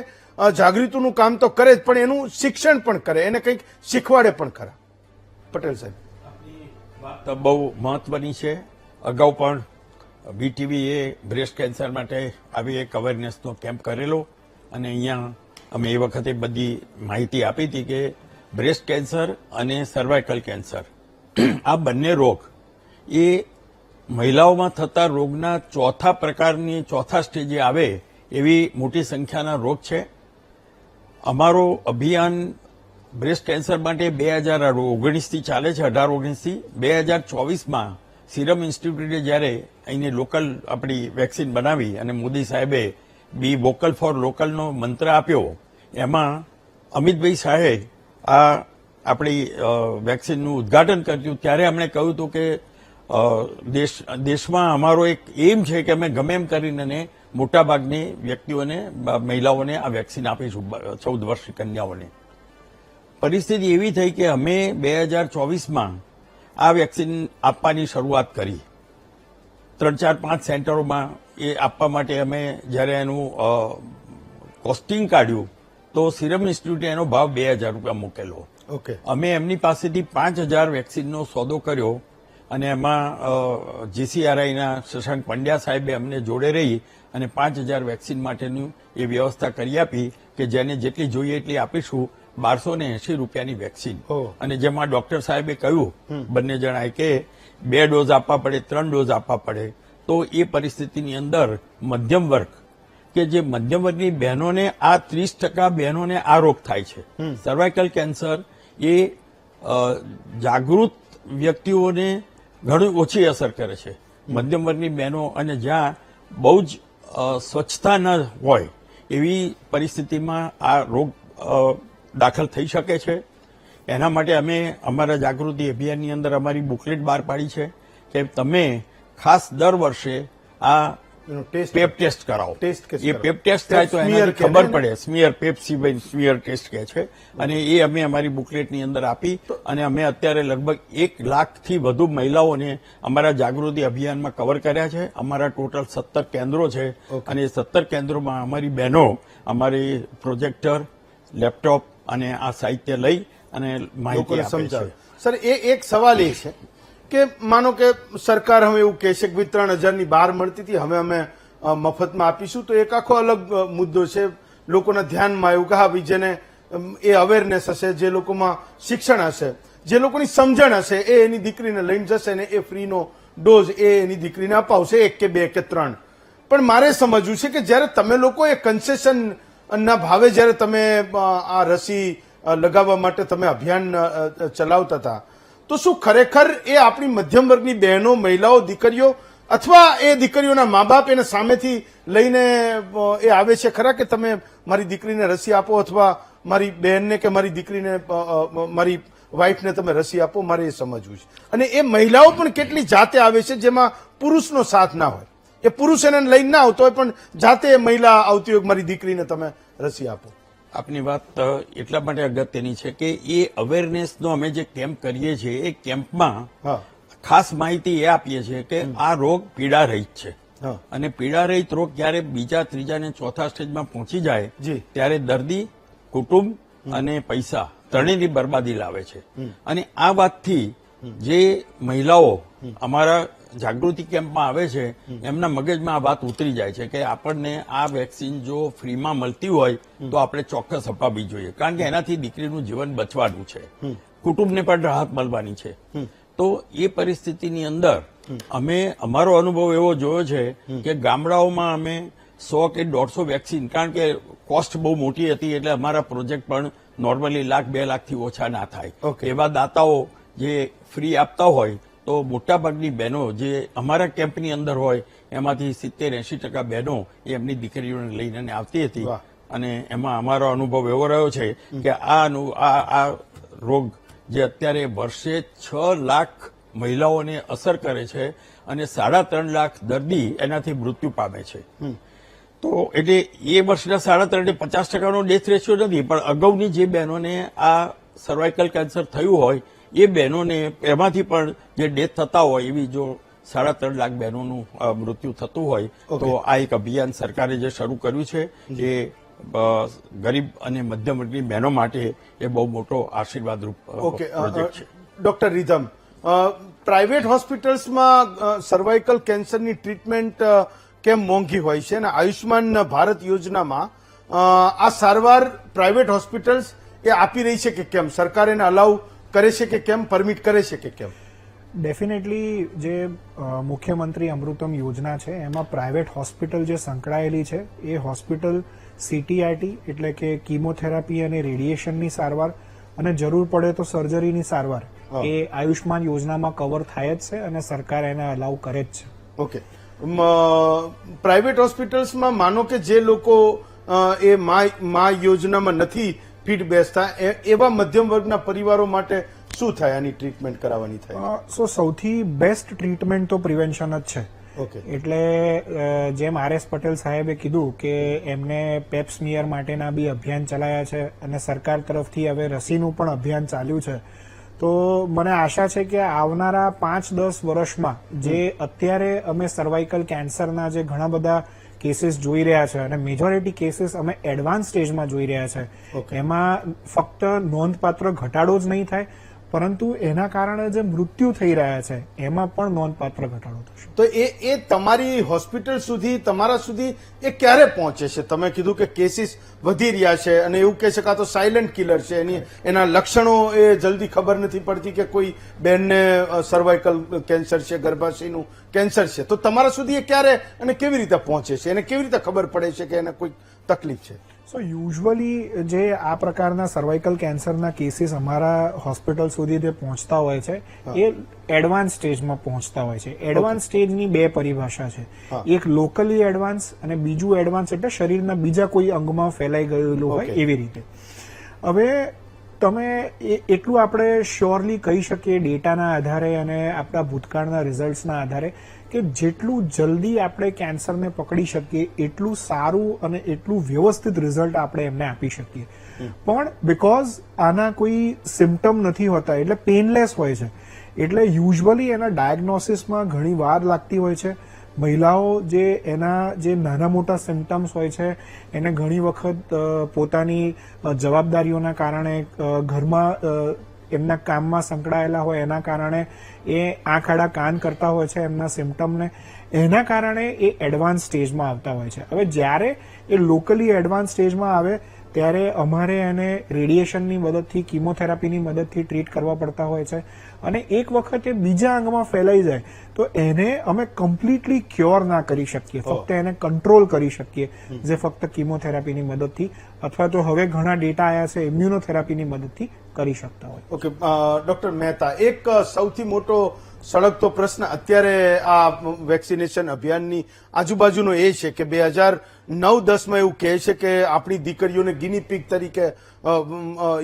જાગૃતિનું કામ તો કરે જ પણ એનું શિક્ષણ પણ કરે, એને કંઈક શીખવાડે પણ ખરા? પટેલ સાહેબ, વાત બહુ મહત્વની છે. અગાઉ પણ BTV એ બ્રેસ્ટ કેન્સર માટે આવી એક અવેરનેસનો કેમ્પ કરેલો અને અહીંયા અમે એ વખતે બધી માહિતી આપી હતી કે બ્રેસ્ટ કેન્સર અને સર્વાઇકલ કેન્સર આ બંને રોગ એ મહિલાઓમાં થતા રોગના ચોથા સ્ટેજે આવે એવી મોટી સંખ્યાના રોગ છે. અમારો અભિયાન બ્રેસ્ટ કેન્સર માટે 2019થી ચાલે છે, 18-19થી. 2024માં સિરમ ઇન્સ્ટિટ્યૂટે જ્યારે અહીંની લોકલ આપણી વેક્સિન બનાવી અને મોદી સાહેબે બી વોકલ ફોર લોકલનો મંત્ર આપ્યો, એમાં અમિતભાઈ શાહે આ આપણી વેક્સિનનું ઉદ્ઘાટન કર્યું. ત્યારે અમને કહ્યું હતું કે દેશમાં અમારો એક એમ છે કે અમે ગમે એમ કરીને મોટાભાગની વ્યક્તિઓને મહિલાઓને આ વેક્સિન આપીશું 14 વર્ષની કન્યાઓને. પરિસ્થિતિ એવી થઈ કે અમે 2024માં આ વેક્સિન આપવાની શરૂઆત કરી. 3, 4, 5 સેન્ટરોમાં એ આપવા માટે અમે જ્યારે એનું કોસ્ટિંગ કાઢ્યું તો સિરમ ઇન્સ્ટિટ્યૂટે એનો ભાવ 2,000 રૂપિયા મૂકેલો. ઓકે. અમે એમની પાસેથી 5,000 વેક્સિનનો સોદો કર્યો અને એમાં જીસીઆરઆઈના શશાંક પંડ્યા સાહેબે અમને જોડે રહી અને 5,000 વેક્સિન માટેની એ વ્યવસ્થા કરી આપી કે જેને જેટલી જોઈએ એટલી આપીશું. 1280 રૂપિયાની વેક્સિન. અને જેમાં ડોક્ટર સાહેબે કહ્યું બંને જણાએ કે 2 ડોઝ આપવા પડે, 3 ડોઝ આપવા પડે. તો એ પરિસ્થિતિની અંદર મધ્યમ વર્ગ કે જે મધ્યમ વર્ગની બહેનોને આ 30% બહેનોને આ રોગ થાય છે. સર્વાઇકલ કેન્સર એ જાગૃત વ્યક્તિઓને ઘણી ઓછી અસર કરે છે. મધ્યમ વર્ગની બહેનો અને જ્યાં બહુ જ સ્વચ્છતા ન હોય એવી પરિસ્થિતિમાં આ રોગ દાખલ થઈ શકે છે. એના માટે અમે અમારા જાગૃતિ અભિયાનની અંદર અમારી બુકલેટ બહાર પાડી છે કે તમે ખાસ દર વર્ષે આ પેપ ટેસ્ટ કરાવો. એ પેપ ટેસ્ટ થાય તો એનાથી ખબર પડે. સ્મિયર પેપ સ્મિયર ટેસ્ટ કહે છે. અને એ અમે અમારી બુકલેટની અંદર આપી અને અમે અત્યારે લગભગ 1 લાખથી વધુ મહિલાઓને અમારા જાગૃતિ અભિયાનમાં કવર કર્યા છે. અમારા ટોટલ 17 કેન્દ્રો છે અને એ 17 કેન્દ્રોમાં અમારી બહેનો અમારી પ્રોજેક્ટર, લેપટોપ અને આ સાહિત્ય લઈ અને માહિતી આપે છે. સર, એક સવાલ એ છે કે માનો કે સરકાર હવે એવું કહે છે કે 3,000ની બહાર મળતી હતી, હવે અમે મફતમાં આપીશું, તો એક આખો અલગ મુદ્દો છે. લોકોના ધ્યાનમાં આવ્યું કે હા ભાઈ, જેને એ અવેરનેસ હશે, જે લોકોમાં શિક્ષણ હશે, જે લોકોની સમજણ હશે, એ એની દીકરીને લઈને જશે ને એ ફ્રીનો ડોઝ એ એની દીકરીને અપાવશે, 1 કે 2 કે 3. પણ મારે સમજવું છે કે જયારે તમે લોકો એ કન્સેશન ના ભાવે જયારે તમે આ રસી લગાવવા માટે તમે અભિયાન ચલાવતા હતા, તો શું ખરેખર એ આપણી મધ્યમ વર્ગની બહેનો, મહિલાઓ, દીકરીઓ અથવા એ દીકરીઓના મા બાપ એને સામેથી લઈને એ આવે છે ખરા કે તમે મારી દીકરીને રસી આપો અથવા મારી બહેનને કે મારી દીકરીને, મારી વાઇફને તમે રસી આપો? મારે એ સમજવું છે. અને એ મહિલાઓ પણ કેટલી જાતે આવે છે જેમાં પુરુષનો સાથ ના હોય. એ પુરુષ એને લઈને ના આવતો હોય પણ જાતે મહિલા આવતી હોય મારી દીકરીને તમે રસી આપો. આપની વાત એટલા માટે અગત્યની છે કે એ અવેરનેસનો અમે જે કેમ્પ કરીએ છીએ એ કેમ્પમાં ખાસ માહિતી એ આપીએ છીએ કે આ રોગ પીડા રહિત છે અને પીડા રહિત રોગ જયારે બીજા, ત્રીજા ને ચોથા સ્ટેજમાં પહોંચી જાય ત્યારે દર્દી, કુટુંબ અને પૈસા ત્રણેયની બરબાદી લાવે છે. અને આ વાતથી જે મહિલાઓ અમારા જાગૃતિ કેમ્પમાં આવે છે એમના મગજમાં આ વાત ઉતરી જાય છે કે આપણને આ વેક્સિન જો ફ્રીમાં મળતી હોય તો આપણે ચોક્કસ અપાવવી જોઈએ, કારણ કે એનાથી દીકરીનું જીવન બચવાનું છે, કુટુંબને પણ રાહત મળવાની છે. તો એ પરિસ્થિતિની અંદર અમે અમારો અનુભવ એવો જોયો છે કે ગામડાઓમાં અમે 100 કે 150 વેક્સિન, કારણ કે કોસ્ટ બહુ મોટી હતી એટલે અમારા પ્રોજેક્ટ પણ નોર્મલી 1 લાખ 2 લાખથી ઓછા ના થાય. એવા દાતાઓ જે ફ્રી આપતા હોય તો મોટાભાગની બહેનો જે અમારા કેમ્પની અંદર હોય એમાંથી 70-80% બહેનો એ એમની દીકરીઓને લઈને આવતી હતી. અને એમાં અમારો અનુભવ એવો રહ્યો છે કે આ રોગ જે અત્યારે વર્ષે 6 લાખ મહિલાઓને અસર કરે છે અને 3.5 લાખ દર્દી એનાથી મૃત્યુ પામે છે. તો એટલે એ વર્ષના 3.5 એટલે 50%નો ડેથ રેશિયો નથી, પણ અગાઉની જે બહેનોને આ સર્વાઇકલ કેન્સર થયું હોય એ બહેનોને એમાંથી પણ જે ડેથ થતા હોય એવી જો 3.5 લાખ બહેનોનું મૃત્યુ થતું હોય તો આ એક અભિયાન સરકારે જે શરૂ કર્યું છે એ ગરીબ અને મધ્યમ વર્ગની બહેનો માટે એ બહુ મોટો આશીર્વાદરૂપ પ્રોજેક્ટ છે. ડોક્ટર રીધમ, પ્રાઇવેટ હોસ્પિટલ્સમાં સર્વાઇકલ કેન્સરની ટ્રીટમેન્ટ કેમ મોંઘી હોય છે અને આયુષ્માન ભારત યોજનામાં આ સારવાર પ્રાઇવેટ હોસ્પિટલ્સ એ આપી રહી છે કે કેમ? સરકાર એને અલાઉ કરે છે કે કેમ, પરમિટ કરે છે કે કેમ? ડેફિનેટલી જે મુખ્યમંત્રી અમૃતમ યોજના છે એમાં પ્રાઇવેટ હોસ્પિટલ જે સંકળાયેલી છે એ હોસ્પિટલ CTRT એટલે કે કીમોથેરાપી અને રેડિયેશનની સારવાર અને જરૂર પડે તો સર્જરીની સારવાર એ આયુષ્માન યોજનામાં કવર થાય જ છે અને સરકાર એને અલાઉ કરે જ છે. ઓકે. પ્રાઇવેટ હોસ્પિટલ્સમાં માનો કે જે લોકો એ મા યોજનામાં નથી ફીટ બેસતા એવા મધ્યમ વર્ગના પરિવારો માટે શું થાય આની ટ્રીટમેન્ટ કરાવવાની થાય? સો સૌથી બેસ્ટ ટ્રીટમેન્ટ તો પ્રિવેન્શન જ છે. ઓકે. એટલે જેમ આર એસ પટેલ સાહેબે કીધું કે એમને પેપ્સમિયર માટેના બી અભિયાન ચલાયા છે અને સરકાર તરફથી હવે રસીનું પણ અભિયાન ચાલ્યું છે. તો મને આશા છે કે આવનારા 5-10 વર્ષમાં જે અત્યારે અમે સર્વાઇકલ કેન્સરના જે ઘણા બધા કેસીસ જોઈ રહ્યા છે અને મેજોરિટી કેસીસ અમે એડવાન્સ સ્ટેજમાં જોઈ રહ્યા છે, એમાં ફક્ત નોંધપાત્ર ઘટાડો જ નહીં થાય પરંતુ એના કારણે જે મૃત્યુ થઈ રહ્યા છે એમાં પણ નોંધપાત્ર ઘટાડો થશે. તો એ તમારી હોસ્પિટલ સુધી, તમારા સુધી એ ક્યારે પહોંચે છે? તમે કીધું કે કેસીસ વધી રહ્યા છે અને એવું કહે છે કે આ તો સાયલન્ટ કિલર છે, એના લક્ષણો એ જલ્દી ખબર નથી પડતી કે કોઈ બેનને સર્વાઇકલ કેન્સર છે, ગર્ભાશયનું કેન્સર છે. તો તમારા સુધી એ ક્યારે અને કેવી રીતે પહોંચે છે? એને કેવી રીતે ખબર પડે છે કે એને કોઈ તકલીફ છે? સો યુઝ્યુઅલી જે આ પ્રકારના સર્વાઇકલ કેન્સરના કેસીસ અમારા હોસ્પિટલ સુધી જે પહોંચતા હોય છે એ એડવાન્સ સ્ટેજમાં પહોંચતા હોય છે. એડવાન્સ સ્ટેજની બે પરિભાષા છે, એક લોકલી એડવાન્સ અને બીજું એડવાન્સ એટલે શરીરના બીજા કોઈ અંગમાં ફેલાઈ ગયેલું હોય એવી રીતે. હવે તમે એટલું આપણે શ્યોરલી કહી શકીએ ડેટાના આધારે અને આપણા ભૂતકાળના રિઝલ્ટ્સના આધારે કે જેટલું જલ્દી આપણે કેન્સરને પકડી શકીએ એટલું સારું અને એટલું વ્યવસ્થિત રિઝલ્ટ આપણે એમને આપી શકીએ. પણ બીકોઝ આના કોઈ સિમ્ટમ નથી હોતા એટલે પેનલેસ હોય છે એટલે યુઝ્યુઅલી એના ડાયગ્નોસિસમાં ઘણી વાર લાગતી હોય છે. મહિલાઓ જે એના જે નાના મોટા સિમ્ટમ્સ હોય છે એને ઘણી વખત પોતાની જવાબદારીઓના કારણે ઘરમાં એમના કામમાં સંકળાયેલા હોય એના કારણે એ આંખ આડા કાન કરતા હોય છે એમના સિમ્ટમને, એના કારણે એ એડવાન્સ સ્ટેજમાં આવતા હોય છે. હવે જ્યારે એ લોકલી એડવાન્સ સ્ટેજમાં આવે ત્યારે અમારે એને રેડિયેશનની મદદથી, કિમોથેરાપીની મદદથી ટ્રીટ કરવા પડતા હોય છે અને એક વખત એ બીજા અંગમાં ફેલાઈ જાય તો એને અમે કમ્પ્લીટલી ક્યોર ના કરી શકીએ, ફક્ત એને કંટ્રોલ કરી શકીએ જે ફક્ત કિમોથેરાપીની મદદથી અથવા તો હવે ઘણા ડેટા આવ્યા છે ઇમ્યુનોથેરાપીની મદદથી કરી શકતા હોય. ઓકે ડોક્ટર મહેતા, એક સૌથી મોટો સળગતો પ્રશ્ન અત્યારે આ વેક્સિનેશન અભિયાનની આજુબાજુનો એ છે કે 2009-10માં એવું કહે છે કે આપણી દીકરીઓને ગિની પિગ તરીકે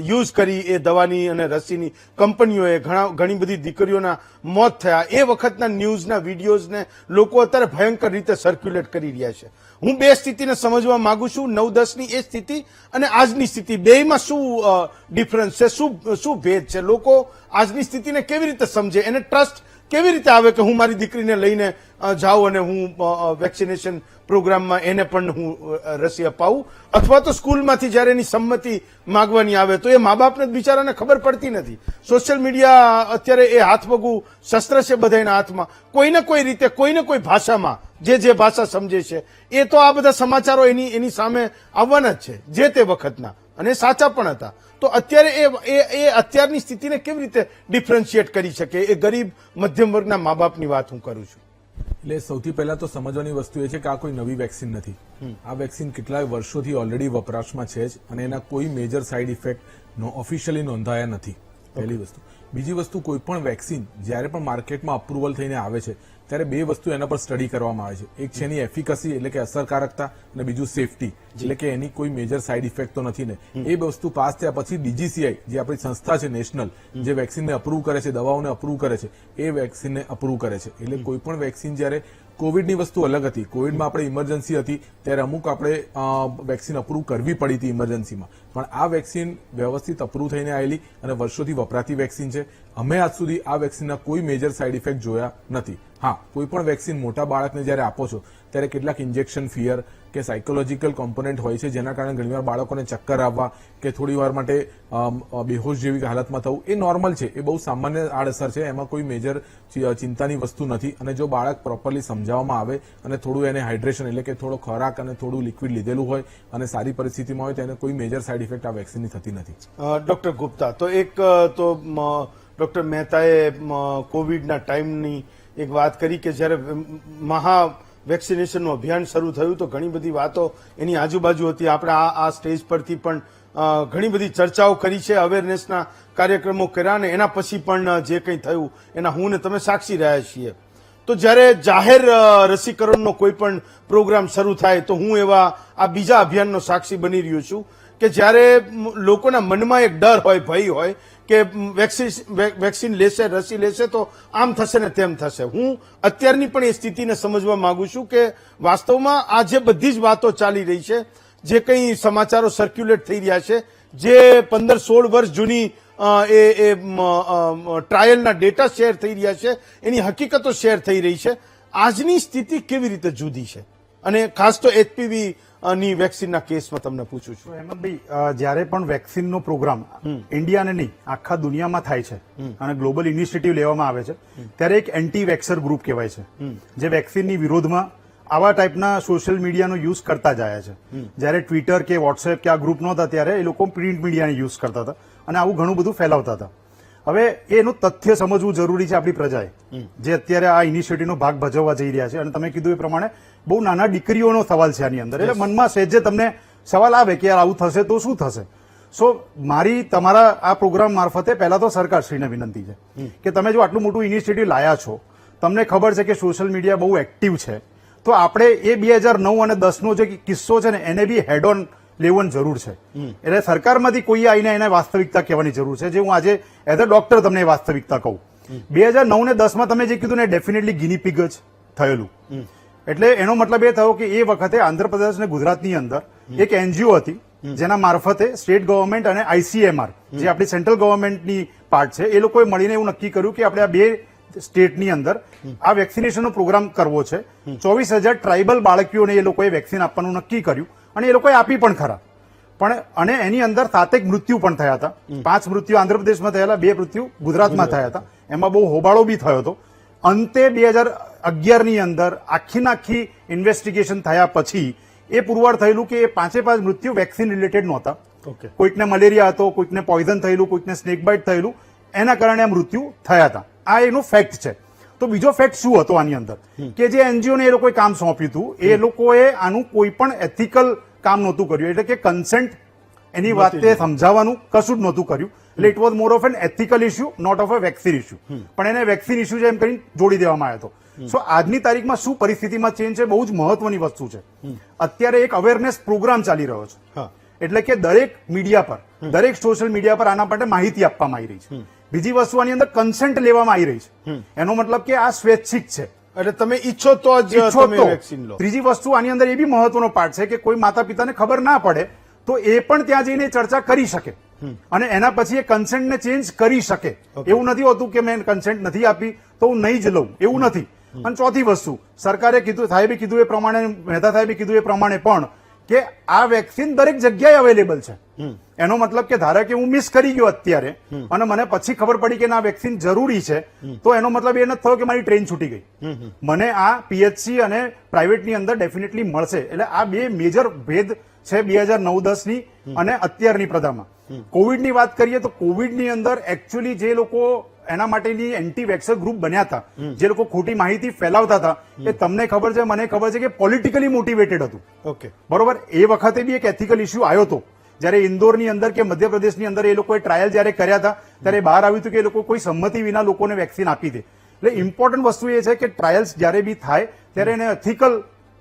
યુઝ કરી એ દવાની અને રસીની કંપનીઓએ ઘણી બધી દીકરીઓના મોત થયા. એ વખતના ન્યૂઝના વિડીયોઝને લોકો અત્યારે ભયંકર રીતે સર્ક્યુલેટ કરી રહ્યા છે. હું બે સ્થિતિને સમજવા માંગુ છું, 9-10ની એ સ્થિતિ અને આજની સ્થિતિ, બેયમાં શું ડિફરન્સ છે, શું ભેદ છે? લોકો આજની સ્થિતિને કેવી રીતે સમજે, એને ટ્રસ્ટ કેવી રીતે આવે કે હું મારી દીકરીને લઈને જાઉં અને હું વેક્સિનેશન પ્રોગ્રામમાં એને પણ હું રસી અપાવું, અથવા તો સ્કૂલમાંથી જયારે એની સંમતિ માંગવાની આવે તો એ મા બાપને બિચારાને ખબર પડતી નથી. સોશિયલ મીડિયા અત્યારે એ હાથવગું શસ્ત્ર છે બધાના હાથમાં, કોઈને કોઈ રીતે, કોઈને કોઈ ભાષામાં જે ભાષા સમજે છે એ તો આ બધા સમાચારો એની સામે આવવાના જ છે જે તે વખતના, અને સાચા પણ હતા. તો અત્યારે એ અત્યારની સ્થિતિને કેવી રીતે ડિફરન્શિએટ કરી શકે? એ ગરીબ મધ્યમ વર્ગના મા બાપની વાત હું કરું છું. એટલે સૌથી પહેલા તો સમજવાની વસ્તુ એ છે કે આ કોઈ નવી વેક્સિન નથી. આ વેક્સિન કેટલાય વર્ષોથી ઓલરેડી વપરાશમાં છે જ અને એના કોઈ મેજર સાઇડ ઇફેક્ટ ઓફિશિયલી નોંધાયા નથી, પહેલી વસ્તુ. બીજી વસ્તુ, કોઈ પણ વેક્સિન જ્યારે પણ માર્કેટમાં અપ્રુવલ થઈને આવે છે ત્યારે બે વસ્તુ એના પર સ્ટડી કરવામાં આવે છે. એક છે એની એફિકસી એટલે કે અસરકારકતા અને બીજું સેફટી એટલે કે એની કોઈ મેજર સાઇડ ઇફેક્ટ તો નથી ને. એ વસ્તુ પાસ થયા પછી ડીજીસીઆઈ જે આપણી સંસ્થા છે નેશનલ, જે વેક્સિનને અપ્રૂવ કરે છે, દવાઓને અપ્રૂવ કરે છે, એ વેક્સિનને અપ્રૂવ કરે છે. એટલે કોઈ પણ વેક્સિન જ્યારે કોવિડની વસ્તુ અલગ હતી, કોવિડમાં આપણે ઇમરજન્સી હતી ત્યારે અમુક આપણે વેક્સિન અપ્રૂવ કરવી પડી હતી ઇમરજન્સીમાં, પણ આ વેક્સિન વ્યવસ્થિત અપ્રૂવ થઈને આવેલી અને વર્ષોથી વપરાતી વેક્સિન છે. અમે આજ સુધી આ વેક્સિનના કોઈ મેજર સાઇડ ઇફેક્ટ જોયા નથી. હા, કોઈ પણ વેક્સિન મોટા બાળકને જ્યારે આપો છો ત્યારે કેટલાક ઇન્જેક્શન ફિયર કે સાયકોલોજીકલ કોમ્પોનન્ટ હોય છે જેના કારણે ઘણીવાર બાળકોને ચક્કર આવવા કે થોડી વાર માટે બેહોશ જેવી હાલતમાં થવું એ નોર્મલ છે, એ બહુ સામાન્ય આડઅસર છે, એમાં કોઈ મેજર ચિંતાની વસ્તુ નથી. અને જો બાળક પ્રોપરલી સમજાવવામાં આવે અને થોડું એને હાઇડ્રેશન એટલે કે થોડો ખોરાક અને થોડું લિક્વિડ લીધેલું હોય અને સારી પરિસ્થિતિમાં હોય તો એને કોઈ મેજર સાઇડ ઇફેક્ટ આ વેક્સિનની થતી નથી. ડોક્ટર ગુપ્તા, તો એક તો ડોક્ટર મહેતાએ કોવિડના ટાઈમની એક વાત કરી કે જ્યારે મહા વેક્સિનેશનનું અભિયાન શરૂ થયું તો ઘણી બધી વાતો એની આજુબાજુ હતી. આપણે આ સ્ટેજ પરથી પણ ઘણી બધી ચર્ચાઓ કરી છે, અવેરનેસના કાર્યક્રમો કર્યા અને એના પછી પણ જે કંઈ થયું એના હું ને તમે સાક્ષી રહ્યા છીએ. તો જ્યારે જાહેર રસીકરણનો કોઈ પણ પ્રોગ્રામ શરૂ થાય તો હું એવા આ બીજા અભિયાનનો સાક્ષી બની રહ્યો છું કે જ્યારે લોકોના મનમાં એક ડર હોય, ભય હોય કે વેક્સિન લેશે, રસી લેશે તો આમ થશે ને તેમ થશે. હું અત્યારની પણ એ સ્થિતિને સમજવા માંગુ છું કે વાસ્તવમાં આ જે બધી જ વાતો ચાલી રહી છે, જે કંઈ સમાચારો સર્ક્યુલેટ થઈ રહ્યા છે, જે 15-16 વર્ષ જૂની ટ્રાયલના ડેટા શેર થઈ રહ્યા છે, એની હકીકતો શેર થઈ રહી છે, આજની સ્થિતિ કેવી રીતે જુદી છે? અને ખાસ તો HPV ની વેક્સિનના કેસમાં તમને પૂછું છું. હેમંતભાઈ, જ્યારે પણ વેક્સિનનો પ્રોગ્રામ ઇન્ડિયાને નહીં આખા દુનિયામાં થાય છે અને ગ્લોબલ ઇનિશિયેટિવ લેવામાં આવે છે, ત્યારે એક એન્ટી વેક્સર ગ્રુપ કહેવાય છે, જે વેક્સિનની વિરોધમાં આવા ટાઈપના સોશિયલ મીડિયાનો યુઝ કરતા જ આવ્યા છે. જ્યારે ટ્વિટર કે વોટ્સએપ કે આ ગ્રુપ નહોતા ત્યારે એ લોકો પ્રિન્ટ મીડિયાને યુઝ કરતા હતા અને આવું ઘણું બધું ફેલાવતા હતા. હવે એનું તથ્ય સમજવું જરૂરી છે આપણી પ્રજાએ, જે અત્યારે આ ઇનિશિયેટિવનો ભાગ ભજવવા જઈ રહ્યા છે. અને તમે કીધું એ પ્રમાણે બહુ નાના દીકરીઓનો સવાલ છે આની અંદર, એટલે મનમાં સહેજે તમને સવાલ આવે કે યાર આવું થશે તો શું થશે. સો મારી તમારા આ પ્રોગ્રામ મારફતે પહેલા તો સરકારશ્રીને વિનંતી છે કે તમે જો આટલું મોટું ઇનિશિયેટિવ લાયા છો, તમને ખબર છે કે સોશિયલ મીડિયા બહુ એક્ટિવ છે, તો આપણે એ 2009 અને 10નો જે કિસ્સો છે ને એને બી હેડ ઓન લેવાની જરૂર છે. એટલે સરકારમાંથી કોઈ આવીને એને વાસ્તવિકતા કહેવાની જરૂર છે, જે હું આજે એઝ અ ડોક્ટર તમને એ વાસ્તવિકતા કહું. 2009 ને 10માં તમે જે કીધું ને ડેફિનેટલી ગિનીપિગ જ થયેલું. એટલે એનો મતલબ એ થયો કે એ વખતે આંધ્રપ્રદેશ અને ગુજરાતની અંદર એક NGO હતી, જેના મારફતે સ્ટેટ ગવર્મેન્ટ અને ICMR, જે આપણી સેન્ટ્રલ ગવર્મેન્ટની પાર્ટ છે, એ લોકોએ મળીને એવું નક્કી કર્યું કે આપણે આ બે સ્ટેટની અંદર આ વેક્સિનેશનનો પ્રોગ્રામ કરવો છે. 24,000 ટ્રાઇબલ બાળકીઓને એ લોકોએ વેક્સિન આપવાનું નક્કી કર્યું અને એ લોકોએ આપી પણ ખરા. પણ અને એની અંદર 7 મૃત્યુ પણ થયા હતા. 5 મૃત્યુ આંધ્રપ્રદેશમાં થયેલા, 2 મૃત્યુ ગુજરાતમાં થયા હતા. એમાં બહુ હોબાળો બી થયો હતો. અંતે 2011ની અંદર આખી ઇન્વેસ્ટિગેશન થયા પછી એ પુરવાર થયેલું કે એ 5 મૃત્યુ વેક્સિન રિલેટેડ નહોતા. કોઈકને મલેરિયા હતો, કોઈકને પોઈઝન થયેલું, કોઈકને સ્નેક બાઇટ થયેલું, એના કારણે આ મૃત્યુ થયા હતા. આ એનો ફેક્ટ છે. તો બીજો ફેક્ટ શું હતો આની અંદર કે જે NGO ને એ લોકોએ કામ સોંપ્યું હતું, એ લોકોએ આનું કોઈ પણ એથિકલ કામ નહોતું કર્યું. એટલે કે કન્સેન્ટ એની વાતે સમજાવવાનું કશું જ નહોતું કર્યું. એટલે it was more of an ethical issue, not of a vaccine issue. પણ એને વેક્સિન ઇસ્યુ છે એમ કરીને જોડી દેવામાં આવ્યો હતો. સો આજની તારીખમાં શું પરિસ્થિતિમાં ચેન્જ છે, બહુ જ મહત્વની વસ્તુ છે. અત્યારે એક અવેરનેસ પ્રોગ્રામ ચાલી રહ્યો છે, એટલે કે દરેક મીડિયા પર, દરેક સોશિયલ મીડિયા પર આના માટે માહિતી આપવામાં આવી રહી છે. બીજી વસ્તુ આની અંદર કન્સેન્ટ લેવામાં આવી રહી છે. એનો મતલબ કે આ સ્વૈચ્છિક છે, એટલે તમે ઈચ્છો તો જ તમે વેક્સિન લો. ત્રીજી વસ્તુ આની અંદર એ બી મહત્વનો પાર્ટ છે કે કોઈ માતા પિતાને ખબર ના પડે તો એ પણ ત્યાં જઈને ચર્ચા કરી શકે અને એના પછી એ કન્સેન્ટને ચેન્જ કરી શકે. એવું નથી હોતું કે મેં કન્સેન્ટ નથી આપી તો હું નહીં જ લઉં, એવું નથી. અને ચોથી વસ્તુ, સરકારે કીધું, સાહેબે કીધું એ પ્રમાણે, મહેતા સાહેબે કીધું એ પ્રમાણે પણ કે આ વેક્સિન દરેક જગ્યાએ અવેલેબલ છે. એનો મતલબ કે ધારો કે હું મિસ કરી ગયો અત્યારે અને મને પછી ખબર પડી કે આ વેક્સિન જરૂરી છે, તો એનો મતલબ એ નથી થયો કે મારી ટ્રેન છૂટી ગઈ. મને આ PHC અને પ્રાઇવેટની અંદર ડેફિનેટલી મળશે. એટલે આ બે મેજર ભેદ છે 2009-10ની અને અત્યારની પ્રદામાં. કોવિડની વાત કરીએ તો કોવિડની અંદર એકચ્યુઅલી જે લોકો એના માટેની એન્ટી વેક્સર ગ્રુપ બન્યા હતા, જે લોકો ખોટી માહિતી ફેલાવતા હતા, એ તમને ખબર છે, મને ખબર છે કે પોલિટિકલી મોટિવેટેડ હતું. ઓકે, બરોબર. એ વખતે બી એક એથિકલ ઇસ્યુ આવ્યો હતો. જયારે ઇન્દોરની અંદર કે મધ્યપ્રદેશની અંદર એ લોકોએ ટ્રાયલ જયારે કર્યા હતા, ત્યારે બહાર આવ્યું હતું કે એ લોકો કોઈ સંમતિ વિના લોકોને વેક્સિન આપી દે. એટલે ઇમ્પોર્ટન્ટ વસ્તુ એ છે કે ટ્રાયલ્સ જયારે બી થાય ત્યારે એને એથિકલ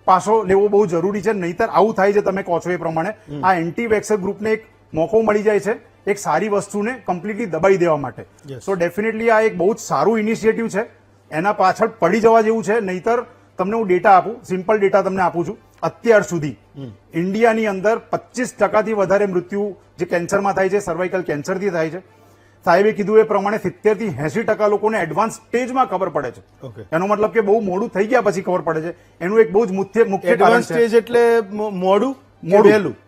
પાસો લેવો બહુ જરૂરી છે. નહીતર આવું થાય છે તમે કહો છો એ પ્રમાણે, આ એન્ટી વેક્સર ગ્રુપને એક મોકો મળી જાય છે એક સારી વસ્તુને કમ્પ્લીટલી દબાઈ દેવા માટે. સો ડેફિનેટલી આ એક બહુ જ સારું ઇનિશિયેટિવ છે. એના પાછળ પડી જવા જેવું છે. નહીતર તમને હું ડેટા આપું, સિમ્પલ ડેટા તમને આપું છું. અત્યાર સુધી ઇન્ડિયાની અંદર 25% વધારે મૃત્યુ જે કેન્સરમાં થાય છે, સર્વાઇકલ કેન્સરથી થાય છે. સાહેબે કીધું એ પ્રમાણે 70 થી 80% લોકોને એડવાન્સ સ્ટેજમાં ખબર પડે છે. એનો મતલબ કે બહુ મોડું થઈ ગયા પછી ખબર પડે છે. એનું એક બહુ જ મુખ્ય કારણ છે. સ્ટેજ એટલે મોડું,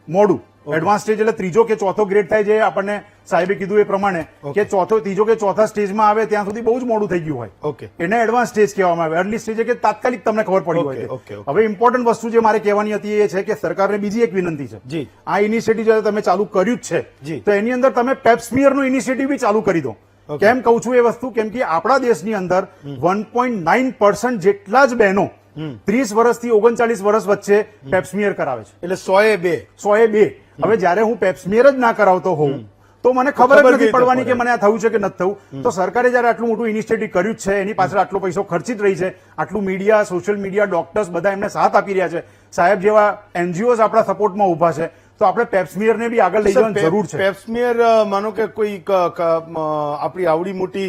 મોડું એડવાન્સ સ્ટેજ એટલે ત્રીજો કે ચોથો ગ્રેડ થાય છે. આપણને સાહેબે કીધું એ પ્રમાણે કે ત્રીજો કે ચોથા સ્ટેજમાં આવે ત્યાં સુધી બહુ જ મોડું થઈ ગયું હોય, એને એડવાન્સ સ્ટેજ કહેવામાં આવે. અર્લી સ્ટેજ કે તાત્કાલિક તમને ખબર પડી હોય. હવે ઇમ્પોર્ટન્ટ વસ્તુ જે મારે કહેવાની હતી એ છે કે સરકારને બીજી એક વિનંતી છે. આ ઇનિશિયેટિવ જ્યારે તમે ચાલુ કર્યું જ છે તો એની અંદર તમે પેપ્સમિયરનું ઇનિશિયેટિવ બી ચાલુ કરી દો. કેમ કહું છું એ વસ્તુ? કેમ કે આપણા દેશની અંદર 1.9% જેટલા જ બહેનો 30 વર્ષથી 39 વર્ષ વચ્ચે પેપ્સમિયર કરાવે છે. એટલે 102. હવે જયારે હું પેપ્સમિયર જ ના કરાવતો હોઉં તો મને ખબર જ નથી પડવાની કે મને આ થયું છે કે નથી થયું. તો સરકારે જયારે આટલું મોટું ઇનિશિયેટિવ કર્યું છે, એની પાછળ આટલો પૈસો ખર્ચી જ રહી છે, આટલું મીડિયા, સોશિયલ મીડિયા, ડોક્ટર્સ બધા એમને સાથ આપી રહ્યા છે, સાહેબ જેવા NGOs આપણા સપોર્ટમાં ઉભા છે, તો આપણે પેપ્સમિયર ને બી આગળ લઈ જવાની જરૂર છે. પેપ્સમિયર માનો કે કોઈ આપણી આવડી મોટી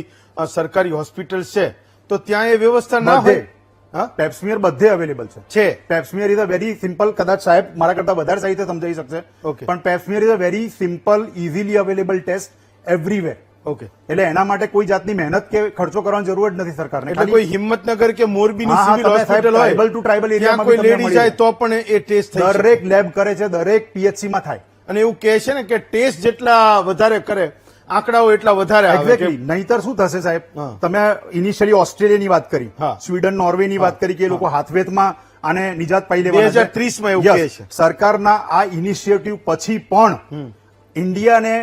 સરકારી હોસ્પિટલ છે તો ત્યાં એ વ્યવસ્થા ના હોય. હા, પેપ્સમિયર બધે અવેલેબલ છે. પેપ્સમિયર ઇઝ અ વેરી સિમ્પલ, કદાચ સાહેબ મારા કરતા વધારે સારી રીતે સમજાવી શકશે. Okay. પણ pap smear is a very simple, easily available test everywhere. Okay, એટલે એના માટે કોઈ જાતની મહેનત કે ખર્ચો કરવાની જરૂર જ નથી સરકારને. એટલે કોઈ હિંમતનગર કે મોરબીની હા, સિવિલ તમે સાહેબ હોસ્પિટલ હોય ટ્રાઇબલ ટુ ટ્રાઇબલ ત્યાં એરિયામાં કોઈ બી તમને લેડી મળી જાય જાય. તો પણ એ ટેસ્ટ થઈ શકે. દરેક લેબ કરે છે, દરેક પીએચસી માં થાય. અને એવું કહે છે ને કે ટેસ્ટ જેટલા વધારે કરે આંકડાઓ એટલા વધારે આવે. એક્ઝેક્ટલી. નહીતર શું થશે સાહેબ, હા. તમે ઇનિશિયલી ઓસ્ટ્રેલિયાની વાત કરી, હા. સ્વીડન, નોર્વેની વાત કરી કે એ લોકો હાથવેતમાં આને નિજાત પાઈ લેવાના છે. 2030 માં એવું Yes. કહે છે. સરકારના આ ઇનિશિયેટિવ પછી પણ ઇન્ડિયાને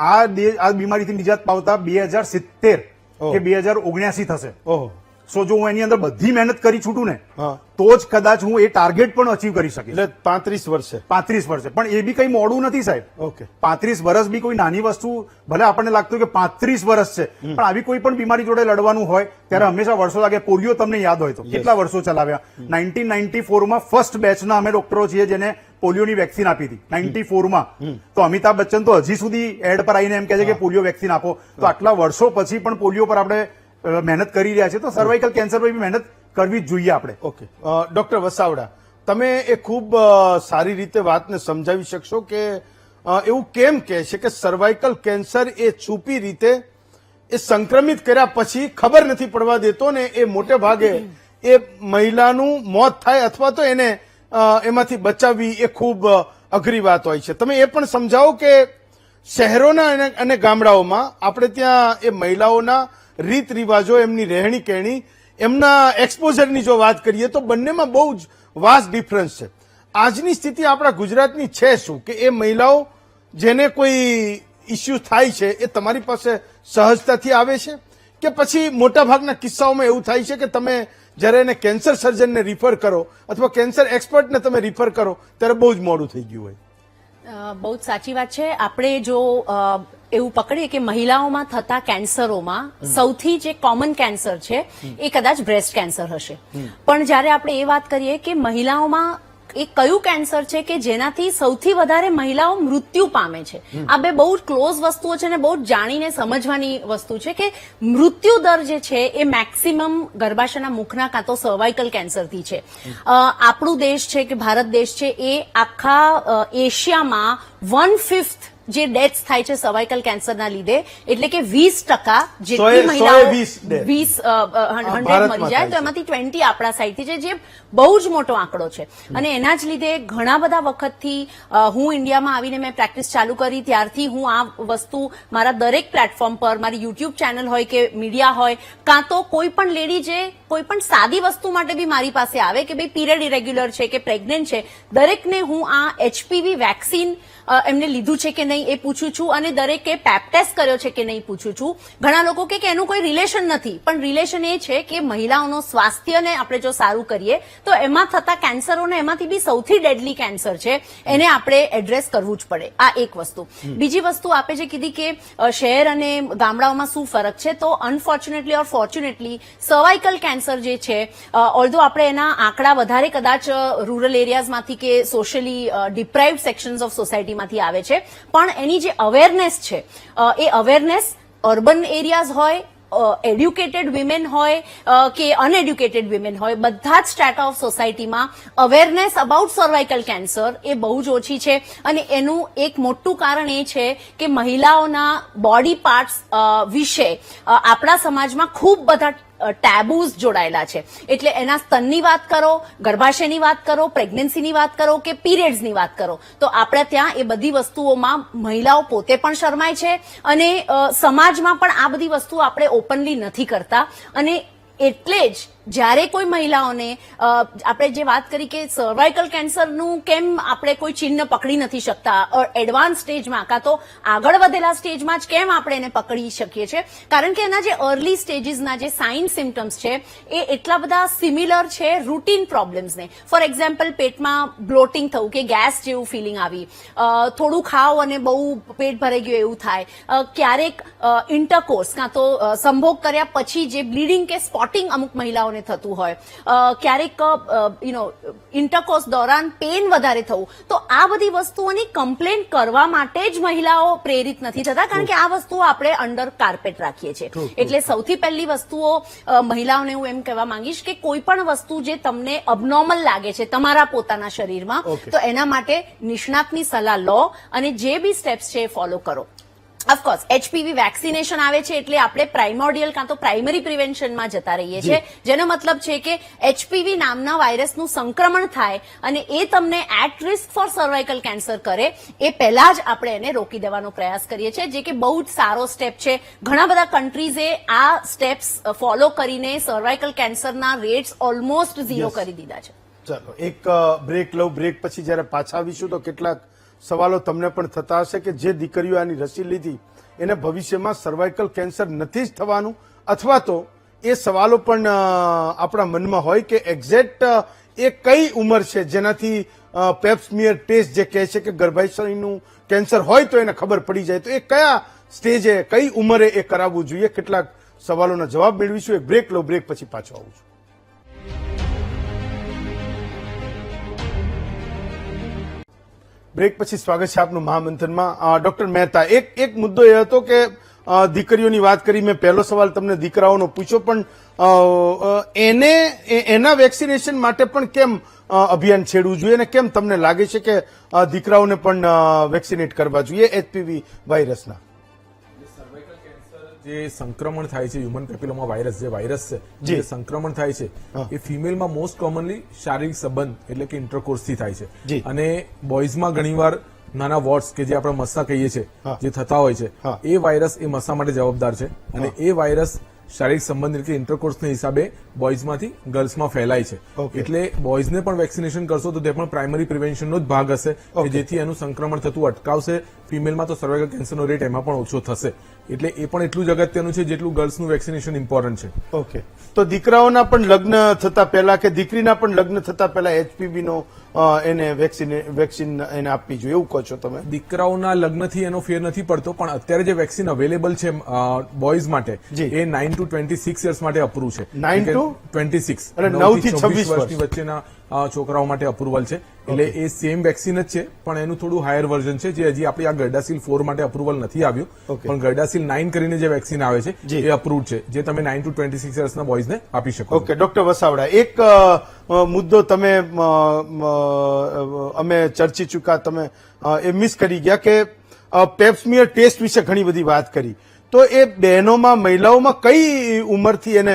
આ બીમારીથી નિજાત પાવતા 2070 ઓહ. કે 2079 થશે. ઓહો, સો જો હું એની અંદર બધી મહેનત કરી છૂટું ને હા. તો જ કદાચ હું એ ટાર્ગેટ પણ અચીવ કરી શકીશ. એટલે 35 વર્ષે. 35 વર્ષે. પણ એ બી કઈ મોડું નથી સાહેબ. ઓકે. 35 વર્ષ બી કોઈ નાની વસ્તુ, ભલે આપણને લાગતું કે 35 વર્ષ છે, પણ આવી કોઈ પણ બીમારી જોડે લડવાનું હોય ત્યારે હંમેશા વર્ષો લાગે. પોલિયો તમને યાદ હોય તો કેટલા વર્ષો ચલાવ્યા. 1994 માં ફર્સ્ટ બેચના અમે ડોક્ટરો છીએ જેને પોલિયોની વેક્સિન આપી હતી 94 માં. તો અમિતાભ બચ્ચન તો હજી સુધી એડ પર આવીને એમ કહે છે કે પોલિયો વેક્સિન આપો. તો આટલા વર્ષો પછી પણ પોલિયો પર આપણે મહેનત કરી રહ્યા છે. તો સર્વાઇકલ કેન્સર પર બી મહેનત કરવી જ જોઈએ આપણે. ઓકે, ડોક્ટર વસાવડા, તમે એ ખૂબ સારી રીતે વાતને સમજાવી શકશો કે એવું કેમ કહે છે કે સર્વાઇકલ કેન્સર એ છુપી રીતે એ સંક્રમિત કર્યા પછી ખબર નથી પડવા દેતો ને એ મોટે ભાગે એ મહિલાનું મોત થાય અથવા તો એને એમાંથી બચાવવી એ ખૂબ અઘરી વાત હોય છે. તમે એ પણ સમજાવો કે શહેરોના અને ગામડાઓમાં આપણે ત્યાં એ મહિલાઓના રીત રિવાજો, એમની રહેણી કહેણી, એમના એક્સપોઝરની જો વાત કરીએ તો બંનેમાં બહુ જ વાસ્ટ ડિફરન્સ છે. આજની સ્થિતિ આપણા ગુજરાતની છે શું કે એ મહિલાઓ જેને કોઈ ઇસ્યુ થાય છે એ તમારી પાસે સહજતાથી આવે છે કે પછી મોટા ભાગના કિસ્સાઓમાં એવું થાય છે કે તમે જ્યારે એને કેન્સર સર્જનને રિફર કરો અથવા કેન્સર એક્સપર્ટને તમે રિફર કરો ત્યારે બહુ જ મોડું થઈ ગયું હોય? બહુ જ સાચી વાત છે. આપણે જો એવું પકડીએ કે મહિલાઓમાં થતા કેન્સરોમાં સૌથી જે કોમન કેન્સર છે એ કદાચ બ્રેસ્ટ કેન્સર હશે. પણ જ્યારે આપણે એ વાત કરીએ કે મહિલાઓમાં એ કયું કેન્સર છે કે જેનાથી સૌથી વધારે મહિલાઓ મૃત્યુ પામે છે, આ બે બહુ જ ક્લોઝ વસ્તુઓ છે અને બહુ જ જાણીને સમજવાની વસ્તુ છે કે મૃત્યુ દર જે છે એ મેક્સિમમ ગર્ભાશયના મુખના કાં તો સર્વાઇકલ કેન્સરથી છે. આપણું દેશ છે કે ભારત દેશ છે એ આખા એશિયામાં 1/5 જે ડેથ્સ થાય છે સર્વાઇકલ કેન્સરના લીધે, એટલે કે 20% જેટલી મહિલાઓ 100 મરી જાય તો એમાંથી 20 આપણા સાઈડથી છે, જે બહુ જ મોટો આંકડો છે. અને એના જ લીધે ઘણા બધા વખતથી હું ઇન્ડિયામાં આવીને મેં પ્રેક્ટિસ ચાલુ કરી ત્યારથી હું આ વસ્તુ મારા દરેક પ્લેટફોર્મ પર, મારી યુટ્યુબ ચેનલ હોય કે મીડિયા હોય, કાં તો કોઈ પણ લેડી જે કોઈ પણ સાદી વસ્તુ માટે બી મારી પાસે આવે કે ભાઈ પીરિયડ ઇરેગ્યુલર છે કે પ્રેગ્નન્ટ છે, દરેકને હું આ HPV વેક્સિન એમને લીધું છે કે નહીં એ પૂછું છું અને દરેકે પેપ ટેસ્ટ કર્યો છે કે નહીં પૂછું છું. ઘણા લોકો કે એનું કોઈ રિલેશન નથી, પણ રિલેશન એ છે કે મહિલાઓનું સ્વાસ્થ્યને આપણે જો સારું કરીએ તો એમાં થતા કેન્સરોને એમાંથી બી સૌથી ડેડલી કેન્સર છે એને આપણે એડ્રેસ કરવું જ પડે. આ એક વસ્તુ. બીજી વસ્તુ આપે જે કીધી કે શહેર અને ગામડાઓમાં શું ફરક છે, તો અનફોર્ચ્યુનેટલી ઓર ફોર્ચ્યુનેટલી સર્વાઇકલ કેન્સર જે છે, ઓલ્ધો આપણે એના આંકડા વધારે કદાચ રૂરલ એરિયાઝમાંથી કે સોશિયલી ડિપ્રાઇવ્ડ સેક્શન્સ ઓફ સોસાયટીમાંથી આવે છે, પણ એની જે અવેરનેસ છે એ અવેરનેસ અર્બન એરિયાઝ હોય, એડ્યુકેટેડ વિમેન હોય કે અનએડ્યુકેટેડ વિમેન હોય, બધા જ સ્ટ્રેટા ઓફ સોસાયટીમાં અવેરનેસ અબાઉટ સર્વાઇકલ કેન્સર એ બહુ જ ઓછી છે. અને એનું એક મોટું કારણ એ છે કે મહિલાઓના બોડી પાર્ટ્સ વિશે આપણા સમાજમાં ખૂબ બધા ટેબુઝ જોડાયેલા છે. એટલે એના સ્તનની વાત કરો, ગર્ભાશયની વાત કરો, પ્રેગ્નન્સીની વાત કરો કે પીરિયડ્સની વાત કરો, તો આપણે ત્યાં એ બધી વસ્તુઓમાં મહિલાઓ પોતે પણ શરમાય છે અને સમાજમાં પણ આ બધી વસ્તુઓ આપણે ઓપનલી નથી કરતા. અને એટલે જ જ્યારે કોઈ મહિલાઓને આપણે જે વાત કરી કે સર્વાઇકલ કેન્સરનું કેમ આપણે કોઈ ચિહ્ન પકડી નથી શકતા એડવાન્સ સ્ટેજમાં, કાં તો આગળ વધેલા સ્ટેજમાં જ કેમ આપણે એને પકડી શકીએ છીએ, કારણ કે એના જે અર્લી સ્ટેજીસના જે સાઇન સિમ્ટમ્સ છે એ એટલા બધા સિમિલર છે રૂટીન પ્રોબ્લેમ્સને. ફોર એક્ઝામ્પલ, પેટમાં બ્લોટિંગ થવું કે ગેસ જેવું ફિલિંગ આવી, થોડું ખાવ અને બહુ પેટ ભરાઈ ગયું એવું થાય, ક્યારેક ઇન્ટરકોર્સ કાં તો સંભોગ કર્યા પછી જે બ્લીડિંગ કે સ્પોટિંગ અમુક મહિલાઓ મહિલાઓને થતું હોય, ક્યારેક ઇન્ટરકોર્સ દોરાન પેન વધારે થવું, તો આ બધી વસ્તુઓની કમ્પ્લેન કરવા માટે જ મહિલાઓ પ્રેરિત નથી થતા, કારણ કે આ વસ્તુઓ આપણે અંડર કાર્પેટ રાખીએ છીએ. એટલે સૌથી પહેલી વસ્તુઓ મહિલાઓને હું એમ કહેવા માંગીશ કે કોઈ પણ વસ્તુ જે તમને અબનોર્મલ લાગે છે તમારા પોતાના શરીરમાં, તો એના માટે નિષ્ણાતની સલાહ લો અને જે બી સ્ટેપ્સ છે એ ફોલો કરો. ઓફકોર્સ એચપીવી વેક્સિનેશન આવે છે એટલે આપણે પ્રાઇમોર્ડિયલ કાં તો પ્રાઇમરી પ્રિવેન્શનમાં જતા રહીએ છીએ, જેનો મતલબ છે કે એચપીવી નામના વાયરસનું સંક્રમણ થાય અને એ તમને at risk for cervical cancer કરે એ પહેલા જ આપણે એને રોકી દેવાનો પ્રયાસ કરીએ છીએ, જે કે બહુ જ સારો સ્ટેપ છે. ઘણા બધા કન્ટ્રીઝે આ સ્ટેપ્સ ફોલો કરીને સર્વાઇકલ કેન્સરના રેટ્સ ઓલમોસ્ટ ઝીરો કરી દીધા છે. ચાલો એક બ્રેક લઉં. બ્રેક પછી જયારે પાછા આવીશું તો કેટલાક સવાલો તમને પણ થતા હશે કે જે દીકરીઓ આની રસી લીધી એને ભવિષ્યમાં સર્વાઇકલ કેન્સર નથી જ થવાનું, અથવા તો એ સવાલો પણ આપણા મનમાં હોય કે એક્ઝેક્ટ એ કઈ ઉંમર છે જેનાથી પેપ્સમિયર ટેસ્ટ જે કહે છે કે ગર્ભાશયનું કેન્સર હોય તો એને ખબર પડી જાય, તો એ કયા સ્ટેજે કઈ ઉંમરે એ કરાવવું જોઈએ. કેટલાક સવાલોના જવાબ મેળવીશું. એક બ્રેક લો, બ્રેક પછી પાછો આવું છું. બ્રેક પછી સ્વાગત છે આપનું મહામંથનમાં. ડોક્ટર મહેતા, એક મુદ્દો એ હતો કે દીકરીઓની વાત કરી, મેં પહેલો સવાલ તમને દીકરાઓનો પૂછ્યો, પણ એના વેક્સિનેશન માટે પણ કેમ અભિયાન છેડવું જોઈએ અને કેમ તમને લાગે છે કે દીકરાઓને પણ વેક્સિનેટ કરવા જોઈએ એચપીવી વાયરસના? જે સંક્રમણ થાય છે હ્યુમન પેપિલોમા વાયરસ, જે વાયરસ છે જે સંક્રમણ થાય છે એ ફિમેલમાં મોસ્ટ કોમનલી શારીરિક સંબંધ એટલે કે ઇન્ટરકોર્સથી થાય છે, અને બોયઝમાં ઘણીવાર નાના વોટ્સ કે જે આપણે મસ્સા કહીએ છીએ જે થતા હોય છે, એ વાયરસ એ મસ્સા માટે જવાબદાર છે, અને એ વાયરસ શારીરિક સંબંધ એટલે ઇન્ટરકોર્સના હિસાબે બોયઝમાંથી ગર્લ્સમાં ફેલાય છે. એટલે બોયઝને પણ વેક્સિનેશન કરશો તો તે પણ પ્રાઇમરી પ્રિવેન્શનનો જ ભાગ હશે કે જેથી એનું સંક્રમણ થતું અટકાવશે. ફિમેલમાં તો સર્વાઇકલ કેન્સરનો રેટ એમાં પણ ઓછો થશે, એટલે એ પણ એટલું જ અગત્યનું છે જેટલું ગર્લ્સનું વેક્સિનેશન ઇમ્પોર્ટન્ટ છે. ઓકે, તો દીકરાઓના પણ લગ્ન થતા પહેલા કે દીકરીના પણ લગ્ન થતા પહેલા એચપીવી નો એને વેક્સિન એને આપવી જોઈએ એવું કહો છો તમે? દીકરાઓના લગ્નથી એનો ફેર નથી પડતો, પણ અત્યારે જે વેક્સિન અવેલેબલ છે બોયઝ માટે એ 9 to 26 યર્સ માટે અપ્રૂવ છે. 9 to 26 એટલે 9 થી 26 વર્ષની વચ્ચેના છોકરાઓ માટે અપ્રુવલ છે. એટલે એ સેમ વેક્સિન જ છે, પણ એનું થોડું હાયર વર્ઝન છે જે હજી આપણી આ ગર્ડાસિલ 4 માટે અપ્રુવલ નથી આવ્યું, પણ ગર્ડાસિલ 9 કરીને જે વેક્સિન આવે છે એ અપ્રુવડ છે, જે તમે 9 to 26 યર્સના બોયઝને આપી શકો. ઓકે, ડોક્ટર વસાવડા, એક મુદ્દો તમે અમે ચર્ચી ચૂક્યા, તમે એ મિસ કરી ગયા કે પેપ્સમિયર ટેસ્ટ વિશે ઘણી બધી વાત કરી, તો એ બહેનોમાં મહિલાઓમાં કઈ ઉંમરથી એને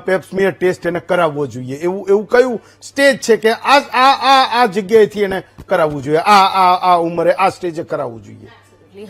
પેપ્સમિયર ટેસ્ટ એને કરાવવો જોઈએ? એવું કયું સ્ટેજ છે કે આ જગ્યાએથી એને કરાવવું જોઈએ, આ ઉંમરે આ સ્ટેજે કરાવવું જોઈએ?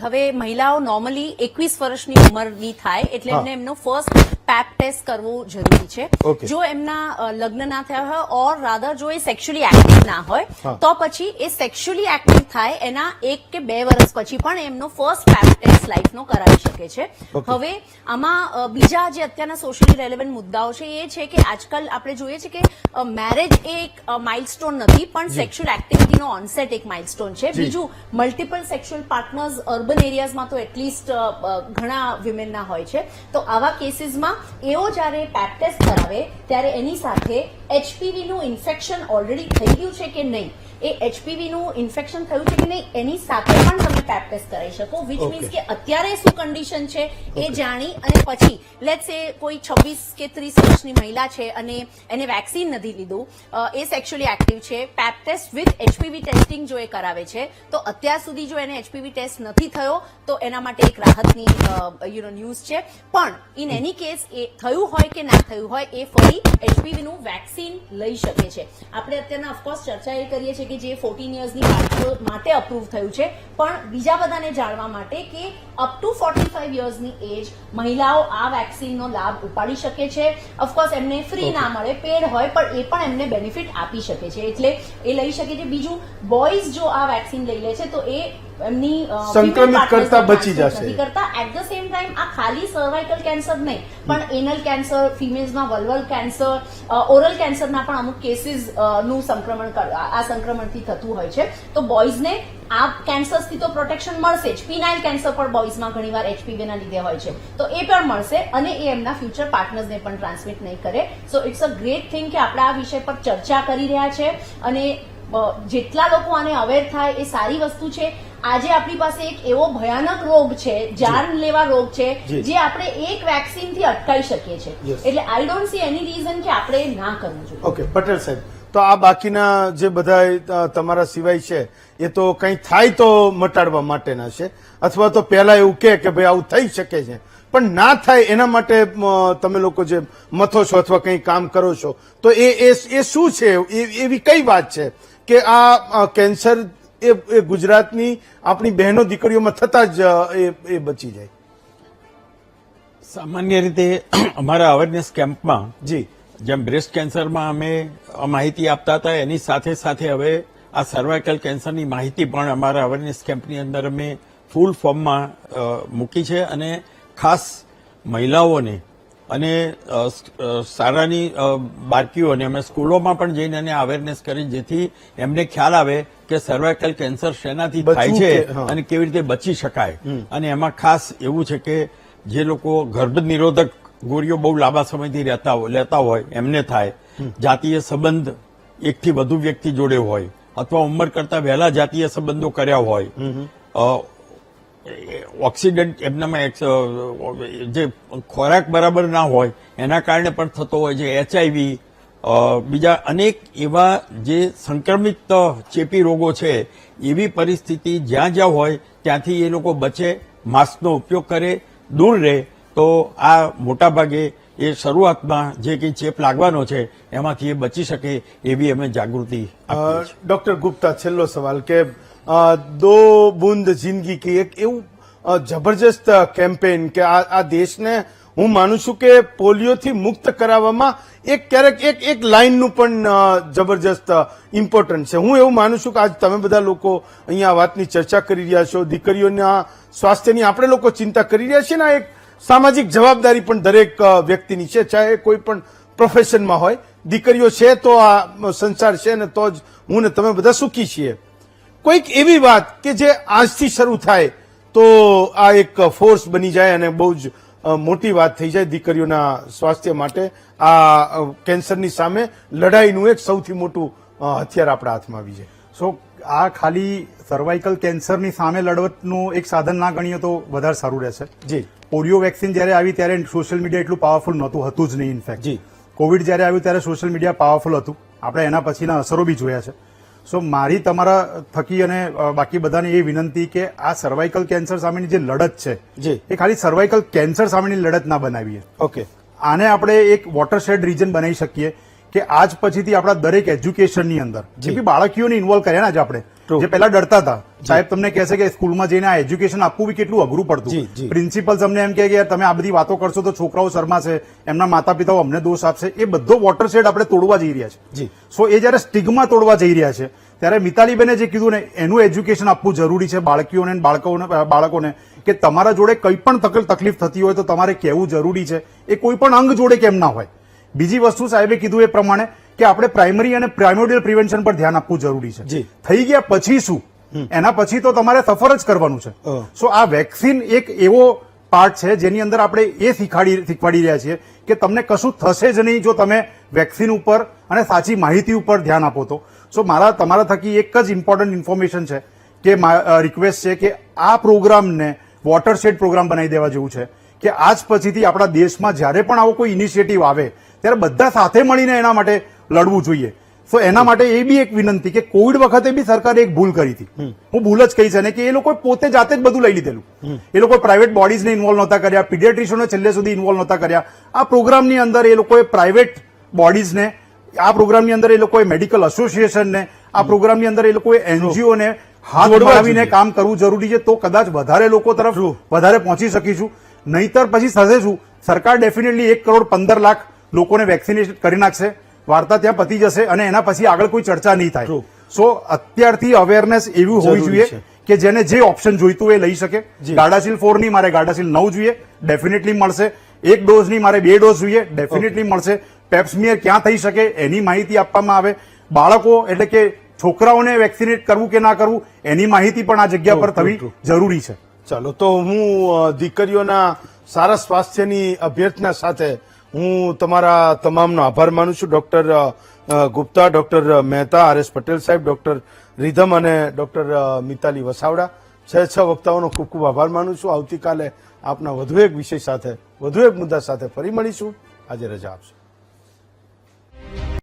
હવે મહિલાઓ નોર્મલી 21 વર્ષની ઉંમરની થાય એટલે એમને એમનો ફર્સ્ટ પેપ ટેસ્ટ કરવો જરૂરી છે. જો એમના લગ્ન ના થયા હોય ઓર રાધર જો એ સેક્સ્યુઅલી એક્ટિવ ના હોય તો પછી એ સેક્સ્યુઅલી એક્ટિવ થાય એના 1 કે 2 વર્ષ પછી પણ એમનો ફર્સ્ટ પેપ ટેસ્ટ લાઈફનો કરાવી શકે છે. હવે આમાં બીજા જે અત્યારના સોશિયલી રેલેવન્ટ મુદ્દાઓ છે એ છે કે આજકાલ આપણે જોઈએ છે કે મેરેજ એ એક માઇલસ્ટોન નથી, પણ સેક્સ્યુઅલ એક્ટિવિટીનો ઓનસેટ એક માઇલસ્ટોન છે. બીજું, મલ્ટિપલ સેક્સ્યુઅલ પાર્ટનર્સ અર્બન એરિયાઝમાં તો એટલીસ્ટ ઘણા વિમેનના હોય છે, તો આવા કેસીસમાં એઓ જયારે પેપ ટેસ્ટ કરાવે ત્યારે એની સાથે એચપીવી નું ઇન્ફેક્શન ઓલરેડી થઈ ગયું છે કે નહીં, એ એચપીવી નું ઇન્ફેક્શન થયું છે કે નહીં એની સાથે પણ તમે પેપ ટેસ્ટ કરાવી શકો, વિચ મીન્સ કે અત્યારે શું કન્ડિશન છે એ જાણી અને પછી લેટ્સ સે કોઈ 26 કે 30 વર્ષની મહિલા છે અને એને વેક્સિન નથી લીધું, એ સેક્સ્યુઅલી એક્ટિવ છે, પેપ ટેસ્ટ વિથ એચપીવી ટેસ્ટિંગ જો એ કરાવે છે તો અત્યાર સુધી જો એને એચપીવી ટેસ્ટ નથી થયો તો એના માટે એક રાહતની ન્યૂઝ છે. પણ ઇન એની કેસ એ થયું હોય કે ના થયું હોય એ ફરી એચપીવી નું વેક્સિન લઈ શકે છે. આપણે અત્યારના ઓફકોર્સ ચર્ચા એ કરીએ છીએ કે જે 14 યર્સની બાળકીઓ માટે અપ્રૂવ થયું છે, પણ બીજા બધાને જાણવા માટે કે અપ ટુ 45 યર્સની એજ મહિલાઓ આ વેક્સિનનો લાભ ઉપાડી શકે છે. ઓફકોર્સ એમને ફ્રી ના મળે, પેડ હોય, પણ એ પણ એમને બેનિફિટ આપી શકે છે, એટલે એ લઈ શકે છે. બીજું, બોયઝ જો આ વેક્સિન લઈ લે છે તો એ એમની સંક્રમિત કરતા બચી જશે. નથી કરતા. એટ ધ સેમ ટાઈમ આ ખાલી સર્વાઇકલ કેન્સર નહીં, પણ એનલ કેન્સર, ફિમેલ્સમાં વલ્વલ કેન્સર, ઓરલ કેન્સરના પણ અમુક કેસીસ નું સંક્રમણ આ સંક્રમણથી થતું હોય છે. તો બોયઝને આ કેન્સરથી તો પ્રોટેક્શન મળશે જ. ફિનાઇલ કેન્સર પણ બોયઝમાં ઘણીવાર એચપીવી ના લીધે હોય છે, તો એ પણ મળશે અને એ એમના ફ્યુચર પાર્ટનર્સને પણ ટ્રાન્સમિટ નહીં કરે. So it's a great thing કે આપણે આ વિષય પર ચર્ચા કરી રહ્યા છે અને જેટલા લોકો આને અવેર થાય એ સારી વસ્તુ છે. આજે આપણી પાસે એક એવો ભયાનક રોગ છે, જાનલેવા રોગ છે, જે આપણે એક વેક્સિન થી અટકાવી શકીએ છીએ. એટલે I don't see any reason કે આપણે ના કરવું જોઈએ. ઓકે, પટેલ સાહેબ, તો આ બાકીના જે બધા તમારા સિવાય છે એ તો કંઈ થાય તો મટાડવા માટેના છે, અથવા તો પહેલા એવું કે ભાઈ આવું થઈ શકે છે, પણ ના થાય એના માટે તમે લોકો જે મથો છો અથવા કંઈ કામ કરો છો, તો એ શું છે? એવી કઈ વાત છે કે આ કેન્સર એ ગુજરાતની આપણી બહેનો દીકરીઓમાં થતા જ એ બચી જાય? સામાન્ય રીતે અમારા અવેરનેસ કેમ્પમાં જી, જેમ બ્રેસ્ટ કેન્સરમાં અમે માહિતી આપતા હતા, એની સાથે સાથે હવે આ સર્વાઇકલ કેન્સરની માહિતી પણ અમારા અવેરનેસ કેમ્પની અંદર અમે ફૂલ ફોર્મમાં મૂકી છે અને ખાસ મહિલાઓને અને શાળાની બાળકીઓને અમે સ્કૂલોમાં પણ જઈને એને અવેરનેસ કરી, જેથી એમને ખ્યાલ આવે કે સર્વાઇકલ કેન્સર શેનાથી થાય છે અને કેવી રીતે બચી શકાય. અને એમાં ખાસ એવું છે કે જે લોકો ગર્ભ નિરોધક ગોળીઓ બહુ લાંબા સમયથી લેતા હોય એમને થાય, જાતીય સંબંધ એકથી વધુ વ્યક્તિ જોડે હોય અથવા ઉંમર કરતા વહેલા જાતીય સંબંધો કર્યા હોય, ઓક્સિડન્ટ એમનામાં જે ખોરાક બરાબર ના હોય એના કારણે પણ થતો હોય છે, એચઆઈવી, બીજા અનેક એવા જે સંક્રમિત ચેપી રોગો છે, એવી પરિસ્થિતિ જ્યાં જ્યાં હોય ત્યાંથી એ લોકો બચે, માસ્કનો ઉપયોગ કરે, દૂર રહે, તો આ મોટાભાગે એ શરૂઆતમાં જે કંઈ ચેપ લાગવાનો છે એમાંથી એ બચી શકે એવી અમે જાગૃતિ આપીએ છીએ. ડોક્ટર ગુપ્તા, છેલ્લો સવાલ કે દો બૂંદ જિંદગી કી એક એવું જબરજસ્ત કેમ્પેન કે આ દેશને હું માનું છું કે પોલિયોથી મુક્ત કરાવવામાં ક્યારેક એક લાઇનનું પણ જબરજસ્ત ઇમ્પોર્ટન્ટ છે. હું એવું માનું છું કે આજ તમે બધા લોકો અહીંયા આ વાતની ચર્ચા કરી રહ્યા છો, દીકરીઓના સ્વાસ્થ્યની આપણે લોકો ચિંતા કરી રહ્યા છીએ ને, એક સામાજિક જવાબદારી પણ દરેક વ્યક્તિની છે, ચાહે કોઈ પણ પ્રોફેશનમાં હોય. દીકરીઓ છે તો આ સંસાર છે ને તો જ હું ને તમે બધા સુખી છીએ. કોઈક એવી વાત કે જે આજથી શરૂ થાય તો આ એક ફોર્સ બની જાય અને બહુ જ મોટી વાત થઈ જાય દીકરીઓના સ્વાસ્થ્ય માટે. આ કેન્સરની સામે લડાઈનું એક સૌથી મોટું હથિયાર આપણા હાથમાં આવી જાય. સો આ ખાલી સર્વાઇકલ કેન્સરની સામે લડતનું એક સાધન ના ગણીએ તો વધારે સારું રહેશે. જી, પોલિયો વેક્સિન જયારે આવી ત્યારે સોશિયલ મીડિયા એટલું પાવરફુલ હતું જ નહીં. ઇનફેક્ટ જી, કોવિડ જયારે આવ્યું ત્યારે સોશિયલ મીડિયા પાવરફુલ હતું. આપણે એના પછીના અસરો બી જોયા છે. સો મારી તમારા થકી અને બાકી બધાને એ વિનંતી કે આ સર્વાઇકલ કેન્સર સામેની જે લડત છે એ ખાલી સર્વાઇકલ કેન્સર સામેની લડત ના બનાવીએ. ઓકે, આને આપણે એક વોટરશેડ રીજન બનાવી શકીએ કે આજ પછીથી આપણા દરેક એજ્યુકેશનની અંદર જે બી બાળકીઓને ઇન્વોલ્વ કર્યા ને આજે આપણે, જે પહેલા ડરતા હતા, સાહેબ તમને કહેશે કે સ્કૂલમાં જઈને આ એજ્યુકેશન આપવું બી કેટલું અઘરું પડતું. પ્રિન્સિપલ્સ અમને એમ કહે કે તમે આ બધી વાતો કરશો તો છોકરાઓ શરમાશે, એમના માતા પિતાઓ અમને દોષ આપશે. એ બધો વોટરશેડ આપણે તોડવા જઈ રહ્યા છે. સો એ જયારે સ્ટિગ્મા તોડવા જઈ રહ્યા છે ત્યારે મિતાલીબેને જે કીધું ને એનું એજ્યુકેશન આપવું જરૂરી છે બાળકીઓને, બાળકોને કે તમારા જોડે કંઈ પણ તકલીફ થતી હોય તો તમારે કહેવું જરૂરી છે. એ કોઈ પણ અંગ જોડે કેમ ના હોય. બીજી વસ્તુ સાહેબે કીધું એ પ્રમાણે કે આપણે પ્રાઇમરી અને પ્રાઇમોડિયલ પ્રિવેન્શન પર ધ્યાન આપવું જરૂરી છે. થઈ ગયા પછી શું, એના પછી તો તમારે સફર જ કરવાનું છે. સો આ વેક્સિન એક એવો પાર્ટ છે જેની અંદર આપણે એ શીખવાડી રહ્યા છીએ કે તમને કશું થશે જ નહીં જો તમે વેક્સિન ઉપર અને સાચી માહિતી ઉપર ધ્યાન આપો તો. સો મારા તમારા થકી એક જ ઇમ્પોર્ટન્ટ ઇન્ફોર્મેશન છે કે રિક્વેસ્ટ છે કે આ પ્રોગ્રામને વોટરશેડ પ્રોગ્રામ બનાવી દેવા જેવું છે કે આજ પછીથી આપણા દેશમાં જ્યારે પણ આવો કોઈ ઇનિશિયેટિવ આવે ત્યારે બધા સાથે મળીને એના માટે લડવું જોઈએ. સો એના માટે એ બી એક વિનંતી કે કોવિડ વખતે બી સરકારે એક ભૂલ કરી હતી, હું ભૂલ જ કહીશ અને કે એ લોકો પોતે જાતે જ બધું લઈ લીધેલું. એ લોકો પ્રાઇવેટ બોડીઝને ઇન્વોલ્વ નહોતા કર્યા, પીડિયાટ્રિશિયનને છેલ્લે સુધી ઇન્વોલ્વ નહોતા કર્યા. આ પ્રોગ્રામની અંદર એ લોકોએ પ્રાઇવેટ બોડીઝને, આ પ્રોગ્રામની અંદર એ લોકોએ મેડિકલ એસોસિએશનને, આ પ્રોગ્રામની અંદર એ લોકોએ એનજીઓને હાથ જોડીને કામ કરવું જરૂરી છે. તો કદાચ વધારે લોકો તરફ વધારે પહોંચી શકીશું. નહીતર પછી થશે શું, સરકાર ડેફિનેટલી 1,15,00,000 લોકોને વેક્સિનેશન કરી નાખશે, વાર્તા ત્યાં પતી જશે અને એના પછી આગળ કોઈ ચર્ચા નહીં થાય. સો અત્યારથી અવેરનેસ એવી હોવી જોઈએ કે જેને જે ઓપ્શન જોઈતું હોય એ લઈ શકે. ગાર્ડાસિલ 4 ની મારે ગાર્ડાસિલ 9 જોઈએ, ડેફિનેટલી મળશે. 1 ડોઝ ની મારે 2 ડોઝ જોઈએ, ડેફિનેટલી મળશે. પેપ્સમિયર ક્યાં થઈ શકે એની માહિતી આપવામાં આવે. બાળકો એટલે કે છોકરાઓને વેક્સિનેટ કરવું કે ના કરવું એની માહિતી પણ આ જગ્યા પર થવી જરૂરી છે. ચાલો, તો હું દીકરીઓના સારા સ્વાસ્થ્યની અભ્યર્થના સાથે હું તમારા તમામનો આભાર માનું છું. Doctor Gupta, doctor Mehta, R S. Patel સાહેબ, ડોક્ટર રીધમ અને ડોક્ટર મિતાલી વસાવડા, 6 વક્તાઓનો ખૂબ ખૂબ આભાર માનું છું. આવતીકાલે આપના વધુ એક વિષય સાથે, વધુ એક મુદ્દા સાથે ફરી મળીશું. આજે રજા આપશો.